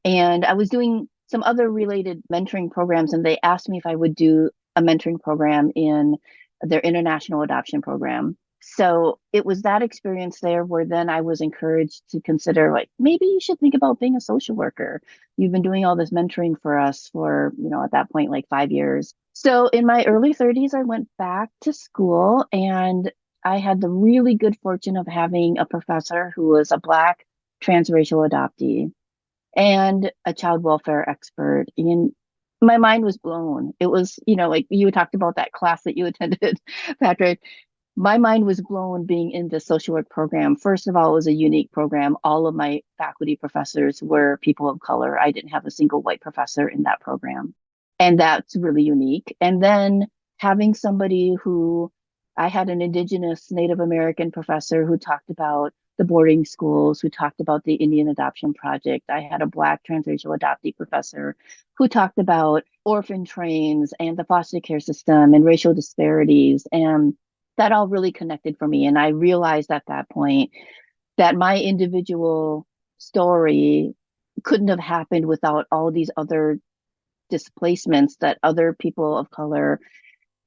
B: And I was doing some other related mentoring programs, and they asked me if I would do a mentoring program in their international adoption program. So it was that experience there where then I was encouraged to consider, like, maybe you should think about being a social worker. You've been doing all this mentoring for us for, at that point, like 5 years. So in my early 30s, I went back to school, and I had the really good fortune of having a professor who was a Black transracial adoptee and a child welfare expert. And my mind was blown. It was, like you talked about that class that you attended, Patrick. My mind was blown being in the social work program. First of all, it was a unique program. All of my faculty professors were people of color. I didn't have a single white professor in that program. And that's really unique. And then having somebody I had an Indigenous Native American professor who talked about the boarding schools who talked about the Indian Adoption Project. I had a Black transracial adoptee professor who talked about orphan trains and the foster care system and racial disparities. And that all really connected for me. And I realized at that point that my individual story couldn't have happened without all these other displacements that other people of color,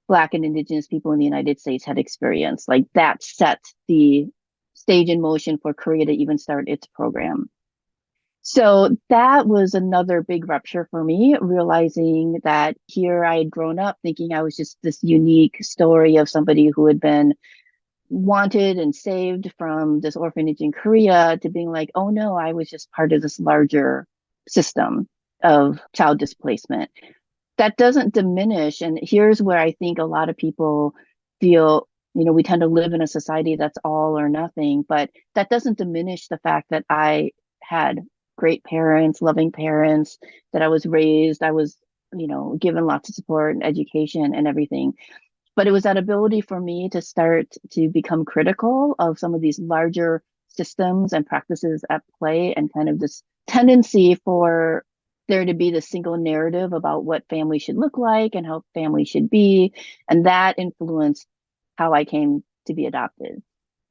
B: Black and Indigenous people in the United States had experienced. Like that set the stage in motion for Korea to even start its program. So that was another big rupture for me, realizing that here I had grown up thinking I was just this unique story of somebody who had been wanted and saved from this orphanage in Korea to being like, oh no, I was just part of this larger system of child displacement. That doesn't diminish. And here's where I think a lot of people feel, we tend to live in a society that's all or nothing, but that doesn't diminish the fact that I had great parents, loving parents, that I was raised, I was, given lots of support and education and everything. But it was that ability for me to start to become critical of some of these larger systems and practices at play, and kind of this tendency for there to be the single narrative about what family should look like and how family should be. And that influenced how I came to be adopted.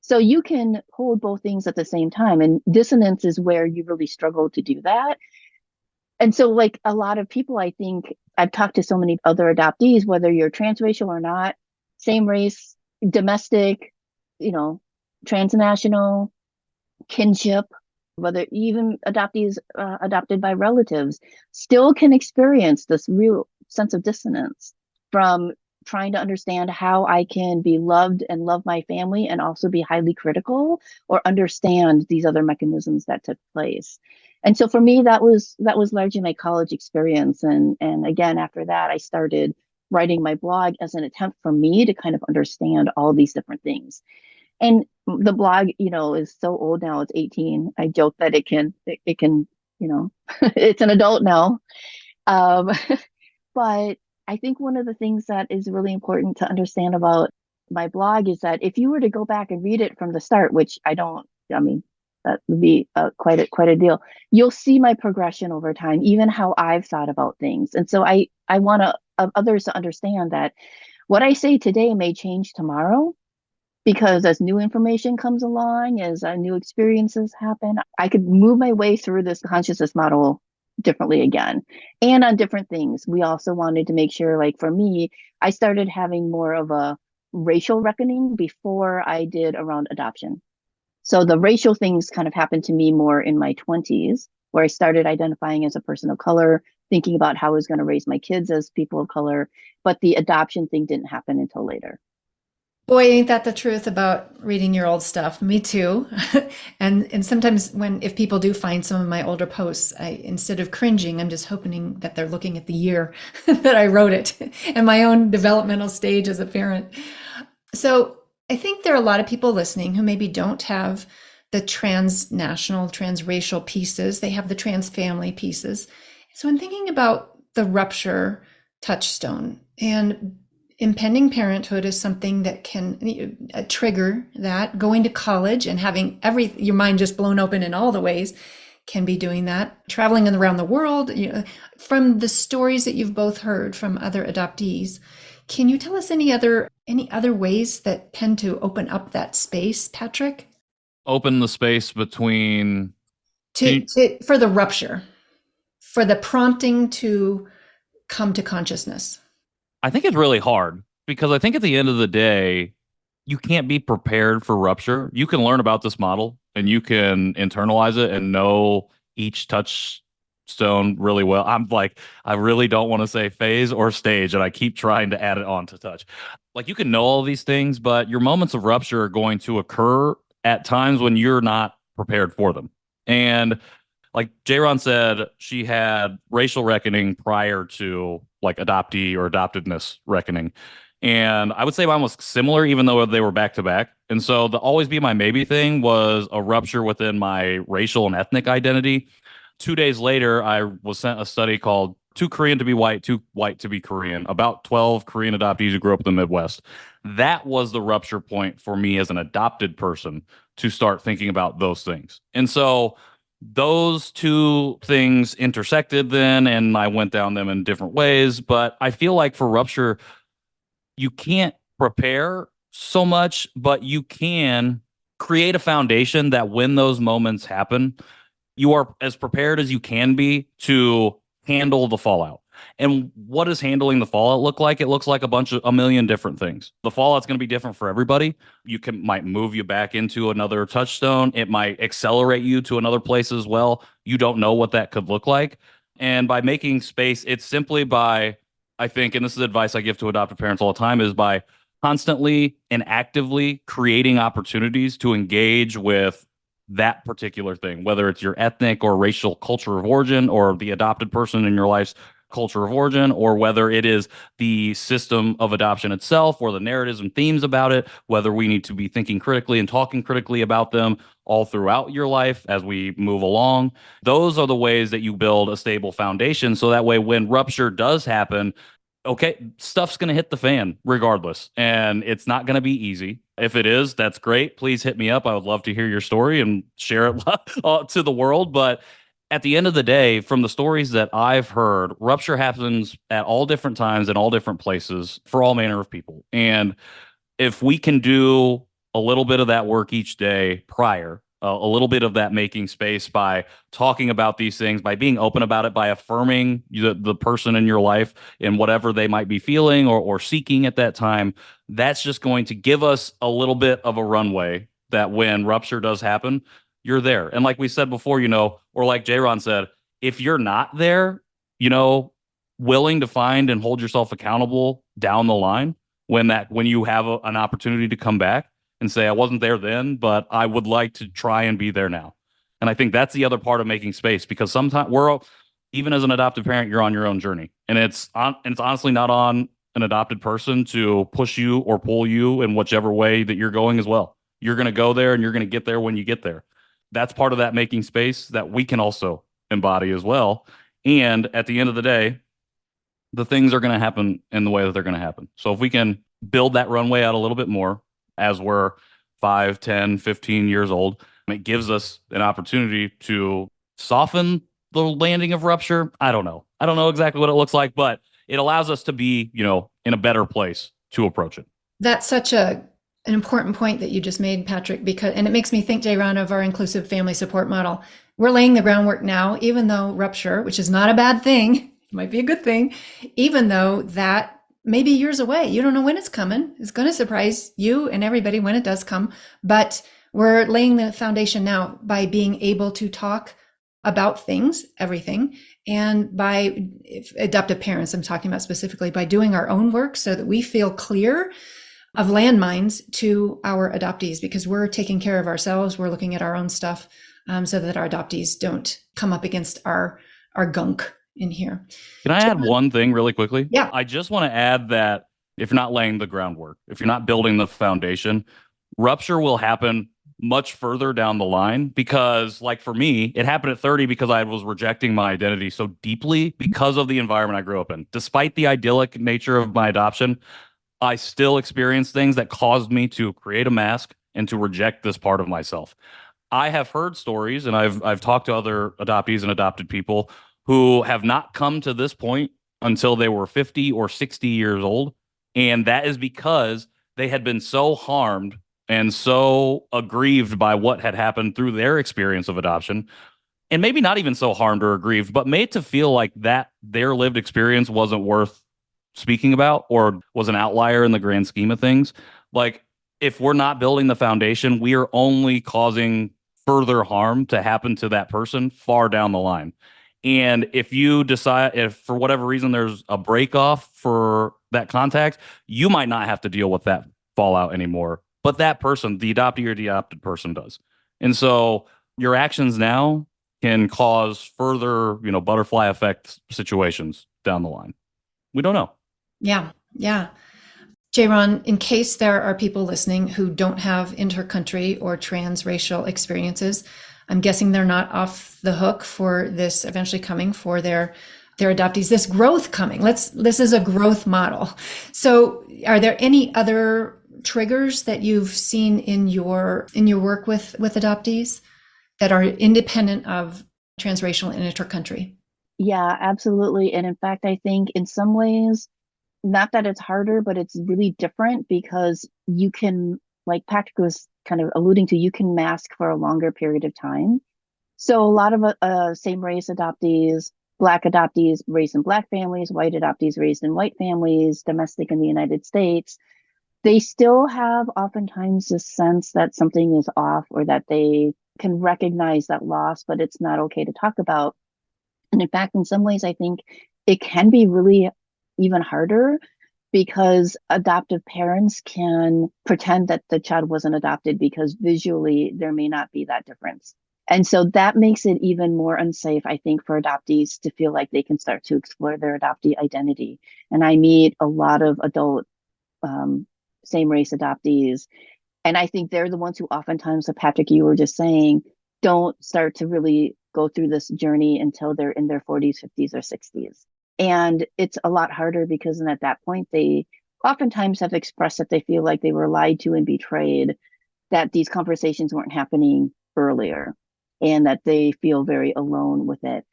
B: So you can hold both things at the same time. And dissonance is where you really struggle to do that. And so, like a lot of people, I think I've talked to so many other adoptees, whether you're transracial or not, same race, domestic, transnational, kinship, whether even adoptees adopted by relatives, still can experience this real sense of dissonance from trying to understand how I can be loved and love my family and also be highly critical or understand these other mechanisms that took place. And so for me, that was largely my college experience. And again, after that, I started writing my blog as an attempt for me to kind of understand all these different things. And the blog, is so old now, it's 18. I joke that it can, it's an adult now. But I think one of the things that is really important to understand about my blog is that if you were to go back and read it from the start, which that would be quite a deal, you'll see my progression over time, even how I've thought about things. And so I want others to understand that what I say today may change tomorrow, because as new information comes along, as new experiences happen, I could move my way through this consciousness model differently again, and on different things. We also wanted to make sure, like for me, I started having more of a racial reckoning before I did around adoption. So the racial things kind of happened to me more in my 20s, where I started identifying as a person of color, thinking about how I was going to raise my kids as people of color. But the adoption thing didn't happen until later.
A: Boy, ain't that the truth about reading your old stuff. Me too. And sometimes if people do find some of my older posts, instead of cringing, I'm just hoping that they're looking at the year that I wrote it and my own developmental stage as a parent. So I think there are a lot of people listening who maybe don't have the transnational, transracial pieces. They have the trans family pieces. So I'm thinking about the rupture touchstone, and impending parenthood is something that can trigger that. Going to college and having your mind just blown open in all the ways can be doing that. Traveling around the world, from the stories that you've both heard from other adoptees, can you tell us any other ways that tend to open up that space, Patrick?
C: Open the space between
A: for the rupture, for the prompting to come to consciousness.
C: I think it's really hard, because I think at the end of the day, you can't be prepared for rupture. You can learn about this model and you can internalize it and know each touchstone really well. I'm like, I really don't want to say phase or stage, and I keep trying to add it on to touch. Like, you can know all these things, but your moments of rupture are going to occur at times when you're not prepared for them. And like J-Ron said, she had racial reckoning prior to like adoptee or adoptedness reckoning. And I would say mine was similar, even though they were back to back. And so the always be my maybe thing was a rupture within my racial and ethnic identity. 2 days later, I was sent a study called too Korean to be white, too white to be Korean, about 12 Korean adoptees who grew up in the Midwest. That was the rupture point for me as an adopted person to start thinking about those things. And so those two things intersected then, and I went down them in different ways. But I feel like for rupture, you can't prepare so much, but you can create a foundation that when those moments happen, you are as prepared as you can be to handle the fallout. And what does handling the fallout look like? It looks like a million different things. The fallout's going to be different for everybody. Might move you back into another touchstone. It might accelerate you to another place as well. You don't know what that could look like. And by making space, it's simply by, I think, and this is advice I give to adoptive parents all the time, is by constantly and actively creating opportunities to engage with that particular thing, whether it's your ethnic or racial culture of origin or the adopted person in your life's culture of origin, or whether it is the system of adoption itself or the narratives and themes about it, whether we need to be thinking critically and talking critically about them all throughout your life as we move along. Those are the ways that you build a stable foundation. So that way, when rupture does happen, okay, stuff's going to hit the fan regardless, and it's not going to be easy. If it is, that's great. Please hit me up. I would love to hear your story and share it to the world. But at the end of the day, from the stories that I've heard, rupture happens at all different times in all different places for all manner of people. And if we can do a little bit of that work each day prior, a little bit of that making space by talking about these things, by being open about it, by affirming the person in your life in whatever they might be feeling or seeking at that time, that's just going to give us a little bit of a runway that when rupture does happen, you're there. And like we said before, or like J-Ron said, if you're not there, willing to find and hold yourself accountable down the line when you have an opportunity to come back and say, I wasn't there then, but I would like to try and be there now. And I think that's the other part of making space, because sometimes even as an adoptive parent, you're on your own journey, and it's honestly not on an adopted person to push you or pull you in whichever way that you're going as well. You're going to go there, and you're going to get there when you get there. That's part of that making space that we can also embody as well. And at the end of the day, the things are going to happen in the way that they're going to happen. So if we can build that runway out a little bit more as we're 5, 10, 15 years old, it gives us an opportunity to soften the landing of rupture. I don't know exactly what it looks like, but it allows us to be, in a better place to approach it.
A: That's such an important point that you just made, Patrick, and it makes me think, J-Ron, of our inclusive family support model. We're laying the groundwork now, even though rupture, which is not a bad thing, it might be a good thing, even though that may be years away. You don't know when it's coming. It's going to surprise you and everybody when it does come. But we're laying the foundation now by being able to talk about things, everything, and by adoptive parents, I'm talking about specifically, by doing our own work so that we feel clear of landmines to our adoptees, because we're taking care of ourselves. We're looking at our own stuff so that our adoptees don't come up against our gunk in here.
C: Can I add one thing really quickly?
A: Yeah.
C: I just want to add that if you're not laying the groundwork, if you're not building the foundation, rupture will happen much further down the line, because like for me, it happened at 30 because I was rejecting my identity so deeply because of the environment I grew up in. Despite the idyllic nature of my adoption, I still experienced things that caused me to create a mask and to reject this part of myself. I have heard stories, and I've talked to other adoptees and adopted people who have not come to this point until they were 50 or 60 years old. And that is because they had been so harmed and so aggrieved by what had happened through their experience of adoption, and maybe not even so harmed or aggrieved, but made to feel like that their lived experience wasn't worth speaking about or was an outlier in the grand scheme of things. Like, if we're not building the foundation, we are only causing further harm to happen to that person far down the line. And if you decide, if for whatever reason there's a break off for that contact, you might not have to deal with that fallout anymore. But that person, the adoptee or the adopted person, does. And so your actions now can cause further, butterfly effect situations down the line. We don't know.
A: Yeah. J-Ron, in case there are people listening who don't have inter-country or transracial experiences, I'm guessing they're not off the hook for this eventually coming for their their adoptees, this growth coming. This is a growth model. So are there any other triggers that you've seen in your work with adoptees that are independent of transracial and intercountry?
B: Yeah, absolutely. And in fact, I think in some ways, not that it's harder, but it's really different because you can, like Patrick was kind of alluding to, you can mask for a longer period of time. So a lot of same race adoptees, Black adoptees raised in Black families, white adoptees raised in white families, domestic in the United States, they still have oftentimes this sense that something is off or that they can recognize that loss, but it's not okay to talk about. And in fact, in some ways, I think it can be really even harder because adoptive parents can pretend that the child wasn't adopted because visually there may not be that difference. And so that makes it even more unsafe, I think, for adoptees to feel like they can start to explore their adoptee identity. And I meet a lot of adult same race adoptees. And I think they're the ones who oftentimes, like Patrick, you were just saying, don't start to really go through this journey until they're in their 40s, 50s, or 60s. And it's a lot harder because then at that point, they oftentimes have expressed that they feel like they were lied to and betrayed, that these conversations weren't happening earlier, and that they feel very alone with it.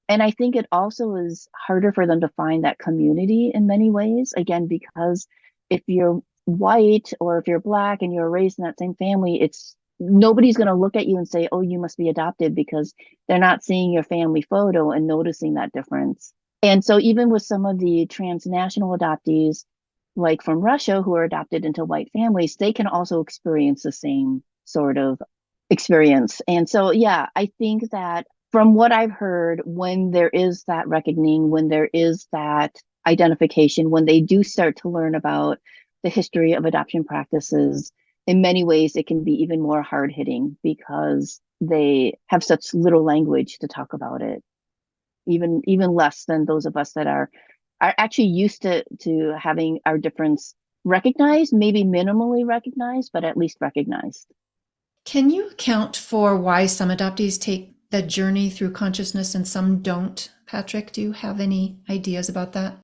B: And I think it also is harder for them to find that community in many ways, again, because if you're white or if you're Black and you're raised in that same family, it's nobody's going to look at you and say, oh, you must be adopted, because they're not seeing your family photo and noticing that difference. And so even with some of the transnational adoptees, like from Russia, who are adopted into white families, they can also experience the same sort of experience. And so, yeah, I think that from what I've heard, when there is that reckoning, when there is that identification, when they do start to learn about the history of adoption practices, in many ways, it can be even more hard hitting because they have such little language to talk about it, even less than those of us that are actually used to having our difference recognized, maybe minimally recognized, but at least recognized.
A: Can you account for why some adoptees take the journey through consciousness and some don't? Patrick, do you have any ideas about that?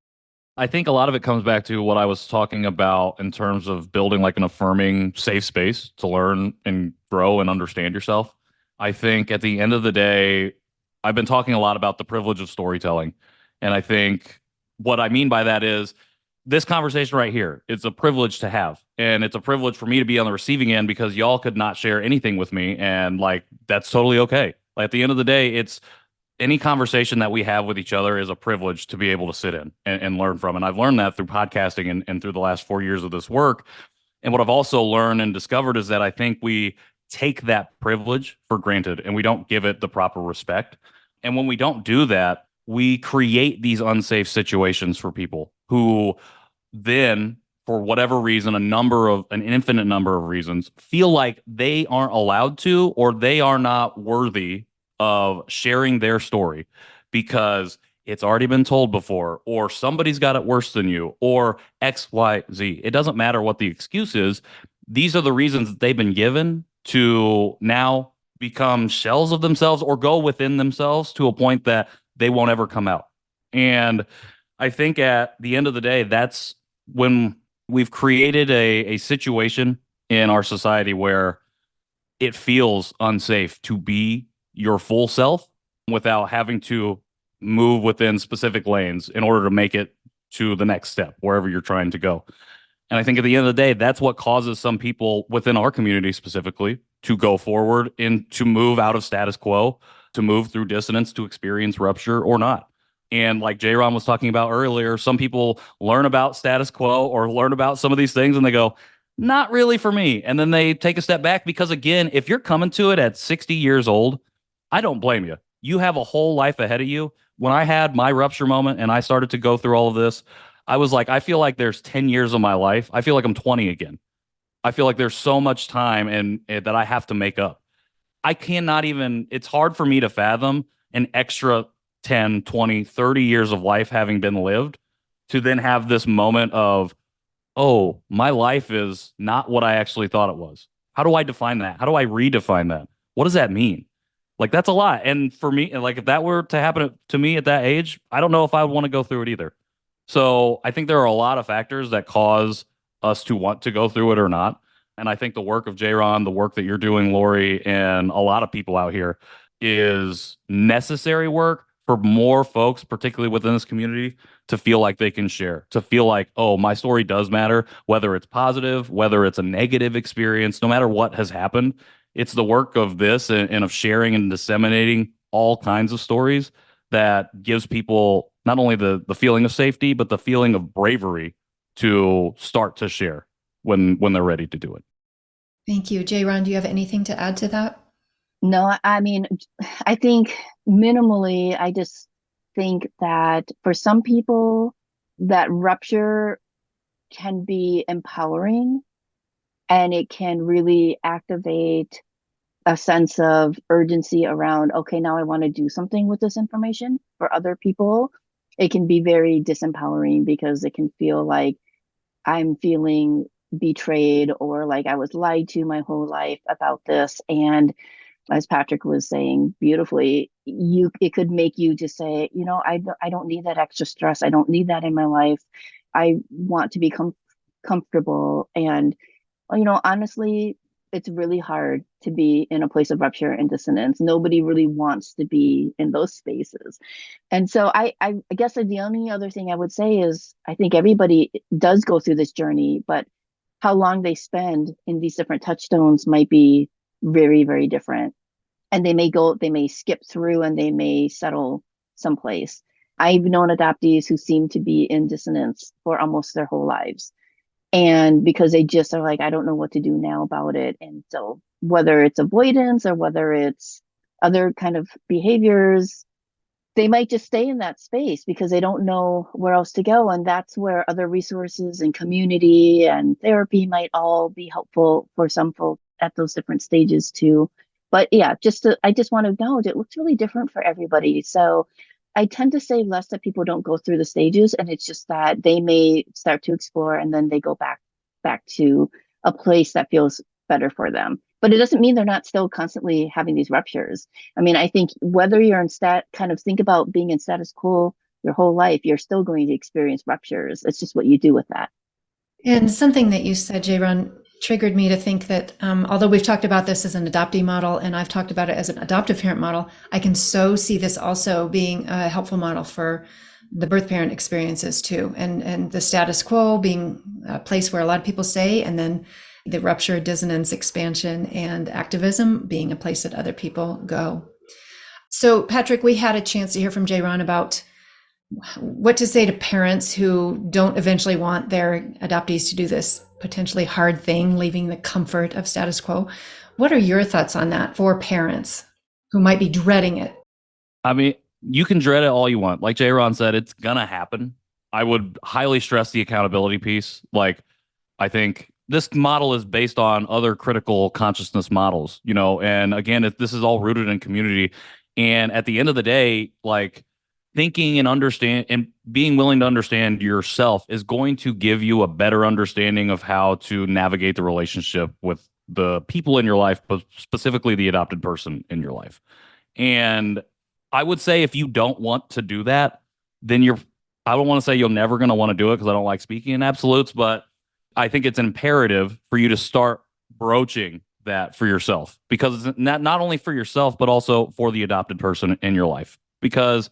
C: I think a lot of it comes back to what I was talking about in terms of building like an affirming safe space to learn and grow and understand yourself. I think at the end of the day, I've been talking a lot about the privilege of storytelling. And I think what I mean by that is this conversation right here, it's a privilege to have. And it's a privilege for me to be on the receiving end because y'all could not share anything with me. And like, that's totally okay. Like at the end of the day, it's any conversation that we have with each other is a privilege to be able to sit in and learn from. And I've learned that through podcasting and through the last 4 years of this work. And what I've also learned and discovered is that I think we take that privilege for granted and we don't give it the proper respect. And when we don't do that, we create these unsafe situations for people who then, for whatever reason, an infinite number of reasons, feel like they aren't allowed to or they are not worthy of sharing their story because it's already been told before, or somebody's got it worse than you, or X, Y, Z. It doesn't matter what the excuse is. These are the reasons that they've been given to now become shells of themselves or go within themselves to a point that they won't ever come out. And I think at the end of the day, that's when we've created a situation in our society where it feels unsafe to be your full self without having to move within specific lanes in order to make it to the next step, wherever you're trying to go. And I think at the end of the day, that's what causes some people within our community specifically to go forward and to move out of status quo, to move through dissonance, to experience rupture or not. And like J-Ron was talking about earlier, some people learn about status quo or learn about some of these things and they go, not really for me. And then they take a step back because, again, if you're coming to it at 60 years old, I don't blame you. You have a whole life ahead of you. When I had my rupture moment and I started to go through all of this, I was like, I feel like there's 10 years of my life. I feel like I'm 20 again. I feel like there's so much time and that I have to make up. I cannot even, it's hard for me to fathom an extra 10, 20, 30 years of life having been lived to then have this moment of, oh, my life is not what I actually thought it was. How do I define that? How do I redefine that? What does that mean? Like that's a lot. And for me, like if that were to happen to me at that age, I don't know if I would want to go through it either. So I think there are a lot of factors that cause us to want to go through it or not. And I think the work of J-Ron, the work that you're doing, Lori, and a lot of people out here is necessary work for more folks, particularly within this community, to feel like they can share, to feel like, oh, my story does matter, whether it's positive, whether it's a negative experience, no matter what has happened. It's the work of this and of sharing and disseminating all kinds of stories that gives people not only the feeling of safety, but the feeling of bravery to start to share when they're ready to do it.
A: Thank you. J-Ron, do you have anything to add to that?
B: No, I mean, I think minimally, I just think that for some people, that rupture can be empowering and it can really activate a sense of urgency around, okay, now I want to do something with this information. For other people, it can be very disempowering because it can feel like I'm feeling betrayed or like I was lied to my whole life about this. And as Patrick was saying beautifully, it could make you just say, I don't need that extra stress. I don't need that in my life. I want to be comfortable. And honestly, it's really hard to be in a place of rupture and dissonance. Nobody really wants to be in those spaces. And so I guess the only other thing I would say is I think everybody does go through this journey, but how long they spend in these different touchstones might be very, very different. And they may skip through and they may settle someplace. I've known adoptees who seem to be in dissonance for almost their whole lives. And because they just are like, I don't know what to do now about it. And so whether it's avoidance or whether it's other kind of behaviors, they might just stay in that space because they don't know where else to go. And that's where other resources and community and therapy might all be helpful for some folks at those different stages too. But yeah, I just want to acknowledge it looks really different for everybody. So I tend to say less that people don't go through the stages, and it's just that they may start to explore and then they go back to a place that feels better for them. But it doesn't mean they're not still constantly having these ruptures. I mean, I think whether you're in kind of think about being in status quo your whole life, you're still going to experience ruptures. It's just what you do with that.
A: And something that you said, J-Ron, triggered me to think that although we've talked about this as an adoptee model and I've talked about it as an adoptive parent model, I can so see this also being a helpful model for the birth parent experiences too. And the status quo being a place where a lot of people stay, and then the rupture, dissonance, expansion, and activism being a place that other people go. So Patrick, we had a chance to hear from J-Ron about what to say to parents who don't eventually want their adoptees to do this potentially hard thing, leaving the comfort of status quo. What are your thoughts on that for parents who might be dreading it?
C: I mean, you can dread it all you want. Like J-Ron said, it's gonna happen. I would highly stress the accountability piece. Like, I think this model is based on other critical consciousness models, and again, this is all rooted in community. And at the end of the day, like thinking and understand and being willing to understand yourself is going to give you a better understanding of how to navigate the relationship with the people in your life, but specifically the adopted person in your life. And I would say if you don't want to do that, then I don't want to say you're never going to want to do it because I don't like speaking in absolutes, but I think it's imperative for you to start broaching that for yourself, because it's not only for yourself, but also for the adopted person in your life. Because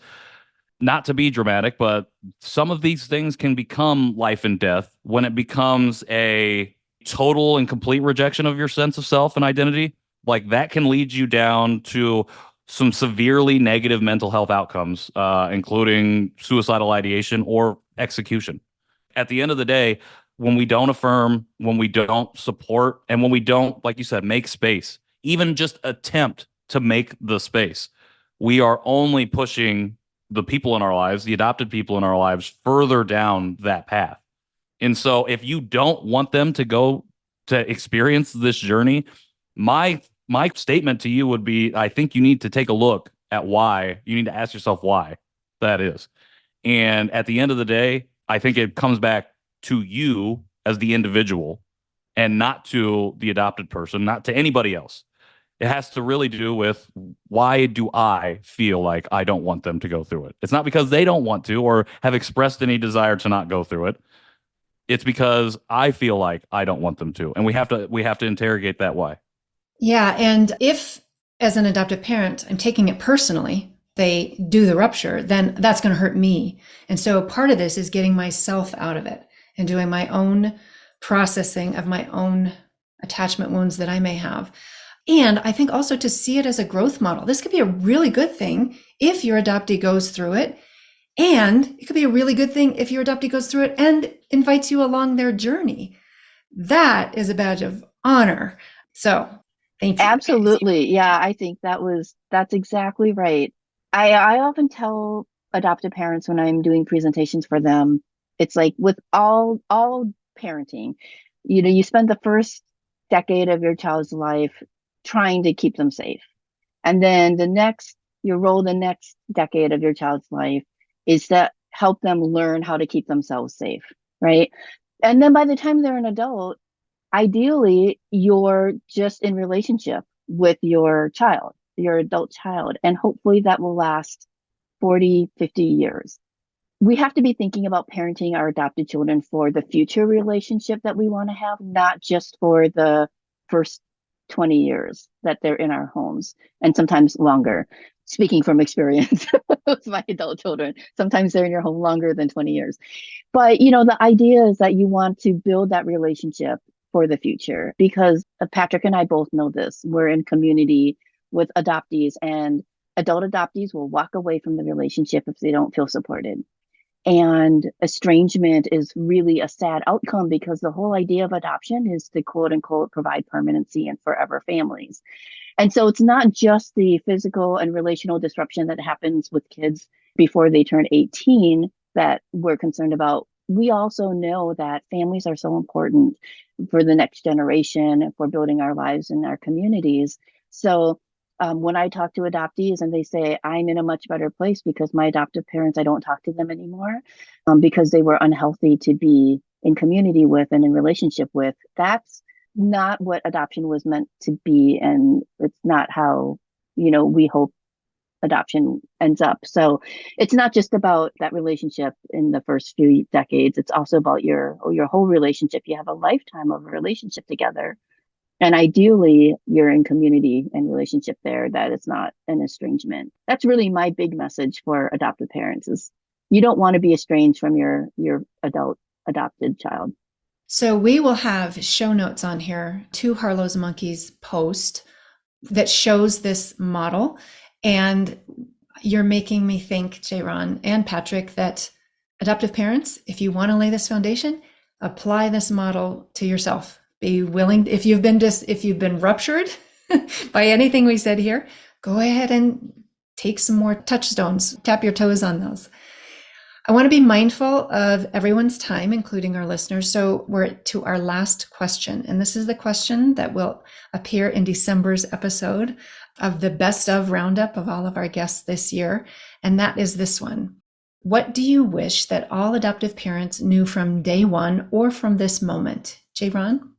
C: not to be dramatic, but some of these things can become life and death when it becomes a total and complete rejection of your sense of self and identity. Like that can lead you down to some severely negative mental health outcomes, including suicidal ideation or execution. At the end of the day, when we don't affirm, when we don't support, and when we don't, like you said, make space, even just attempt to make the space, we are only pushing the people in our lives, the adopted people in our lives, further down that path. And so if you don't want them to go to experience this journey, my statement to you would be, I think you need to take a look at why. You need to ask yourself why that is. And at the end of the day, I think it comes back to you as the individual and not to the adopted person, not to anybody else. It has to really do with, why do I feel like I don't want them to go through it? It's not because they don't want to or have expressed any desire to not go through it. It's because I feel like I don't want them to. And we have to interrogate that why.
A: Yeah. And if, as an adoptive parent, I'm taking it personally, they do the rupture, then that's going to hurt me. And so part of this is getting myself out of it and doing my own processing of my own attachment wounds that I may have. And I think also to see it as a growth model. This could be a really good thing if your adoptee goes through it. And it could be a really good thing if your adoptee goes through it and invites you along their journey. That is a badge of honor. So thank you.
B: Absolutely. Yeah, I think that's exactly right. I often tell adoptive parents when I'm doing presentations for them, it's like with all parenting, you spend the first decade of your child's life trying to keep them safe. And then your role the next decade of your child's life is to help them learn how to keep themselves safe, right? And then by the time they're an adult, ideally you're just in relationship with your adult child, and hopefully that will last 40, 50 years. We have to be thinking about parenting our adopted children for the future relationship that we want to have, not just for the first 20 years that they're in our homes, and sometimes longer. Speaking from experience with my adult children, sometimes they're in your home longer than 20 years. But, the idea is that you want to build that relationship for the future, because Patrick and I both know this. We're in community with adoptees, and adult adoptees will walk away from the relationship if they don't feel supported. And estrangement is really a sad outcome, because the whole idea of adoption is to quote unquote provide permanency and forever families. And so it's not just the physical and relational disruption that happens with kids before they turn 18 that we're concerned about. We also know that families are so important for the next generation, for building our lives and our communities. So when I talk to adoptees and they say, I'm in a much better place because my adoptive parents, I don't talk to them anymore because they were unhealthy to be in community with and in relationship with, that's not what adoption was meant to be. And it's not how, we hope adoption ends up. So it's not just about that relationship in the first few decades. It's also about your whole relationship. You have a lifetime of a relationship together. And ideally, you're in community and relationship there, that it's not an estrangement. That's really my big message for adoptive parents, is you don't want to be estranged from your adult adopted child.
A: So we will have show notes on here to Harlow's Monkeys post that shows this model. And you're making me think, J-Ron and Patrick, that adoptive parents, if you want to lay this foundation, apply this model to yourself. Be willing, if you've been ruptured by anything we said here, go ahead and take some more touchstones, tap your toes on those. I want to be mindful of everyone's time, including our listeners. So we're to our last question. And this is the question that will appear in December's episode of the best of roundup of all of our guests this year. And that is this one. What do you wish that all adoptive parents knew from day one or from this moment? J-Ron?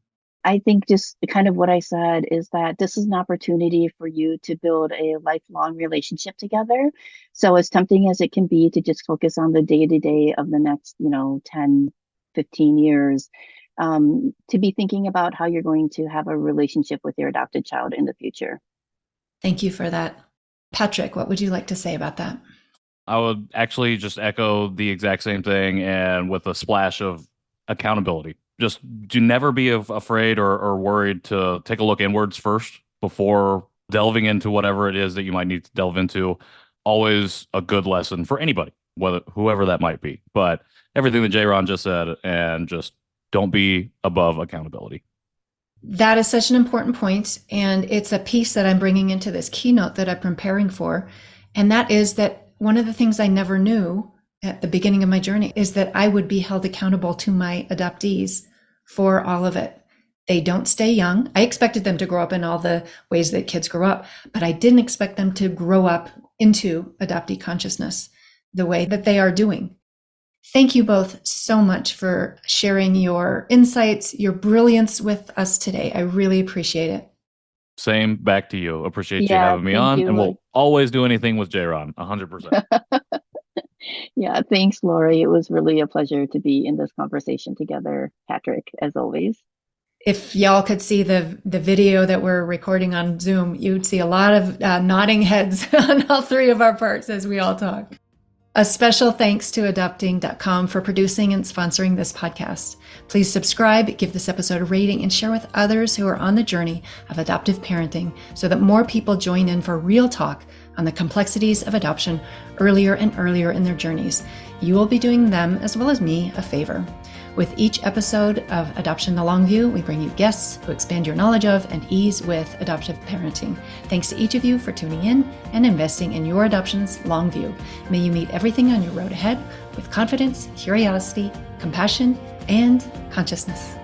B: I think just kind of what I said is that this is an opportunity for you to build a lifelong relationship together. So as tempting as it can be to just focus on the day-to-day of the next, 10, 15 years, to be thinking about how you're going to have a relationship with your adopted child in the future.
A: Thank you for that. Patrick, what would you like to say about that?
C: I would actually just echo the exact same thing, and with a splash of accountability. Just do never be afraid or worried to take a look inwards first before delving into whatever it is that you might need to delve into. Always a good lesson for anybody, whoever that might be. But everything that J-Ron just said, and just don't be above accountability.
A: That is such an important point, and it's a piece that I'm bringing into this keynote that I'm preparing for. And that is that one of the things I never knew at the beginning of my journey is that I would be held accountable to my adoptees for all of it. They don't stay young. I expected them to grow up in all the ways that kids grow up, but I didn't expect them to grow up into adoptee consciousness the way that they are doing. Thank you both so much for sharing your insights, your brilliance with us today. I really appreciate it.
C: Same back to you. Appreciate you
B: Yeah,
C: having me
B: thank
C: on,
B: you,
C: and
B: Lori.
C: we'll always do anything with J-Ron, 100%.
B: Yeah, thanks, Lori. It was really a pleasure to be in this conversation together, Patrick, as always.
A: If y'all could see the video that we're recording on Zoom, you'd see a lot of nodding heads on all three of our parts as we all talk. A special thanks to adopting.com for producing and sponsoring this podcast. Please subscribe, give this episode a rating, and share with others who are on the journey of adoptive parenting so that more people join in for real talk on the complexities of adoption earlier and earlier in their journeys. You will be doing them, as well as me, a favor. With each episode of Adoption the Long View, we bring you guests who expand your knowledge of and ease with adoptive parenting. Thanks to each of you for tuning in and investing in your adoption's long view. May you meet everything on your road ahead with confidence, curiosity, compassion, and consciousness.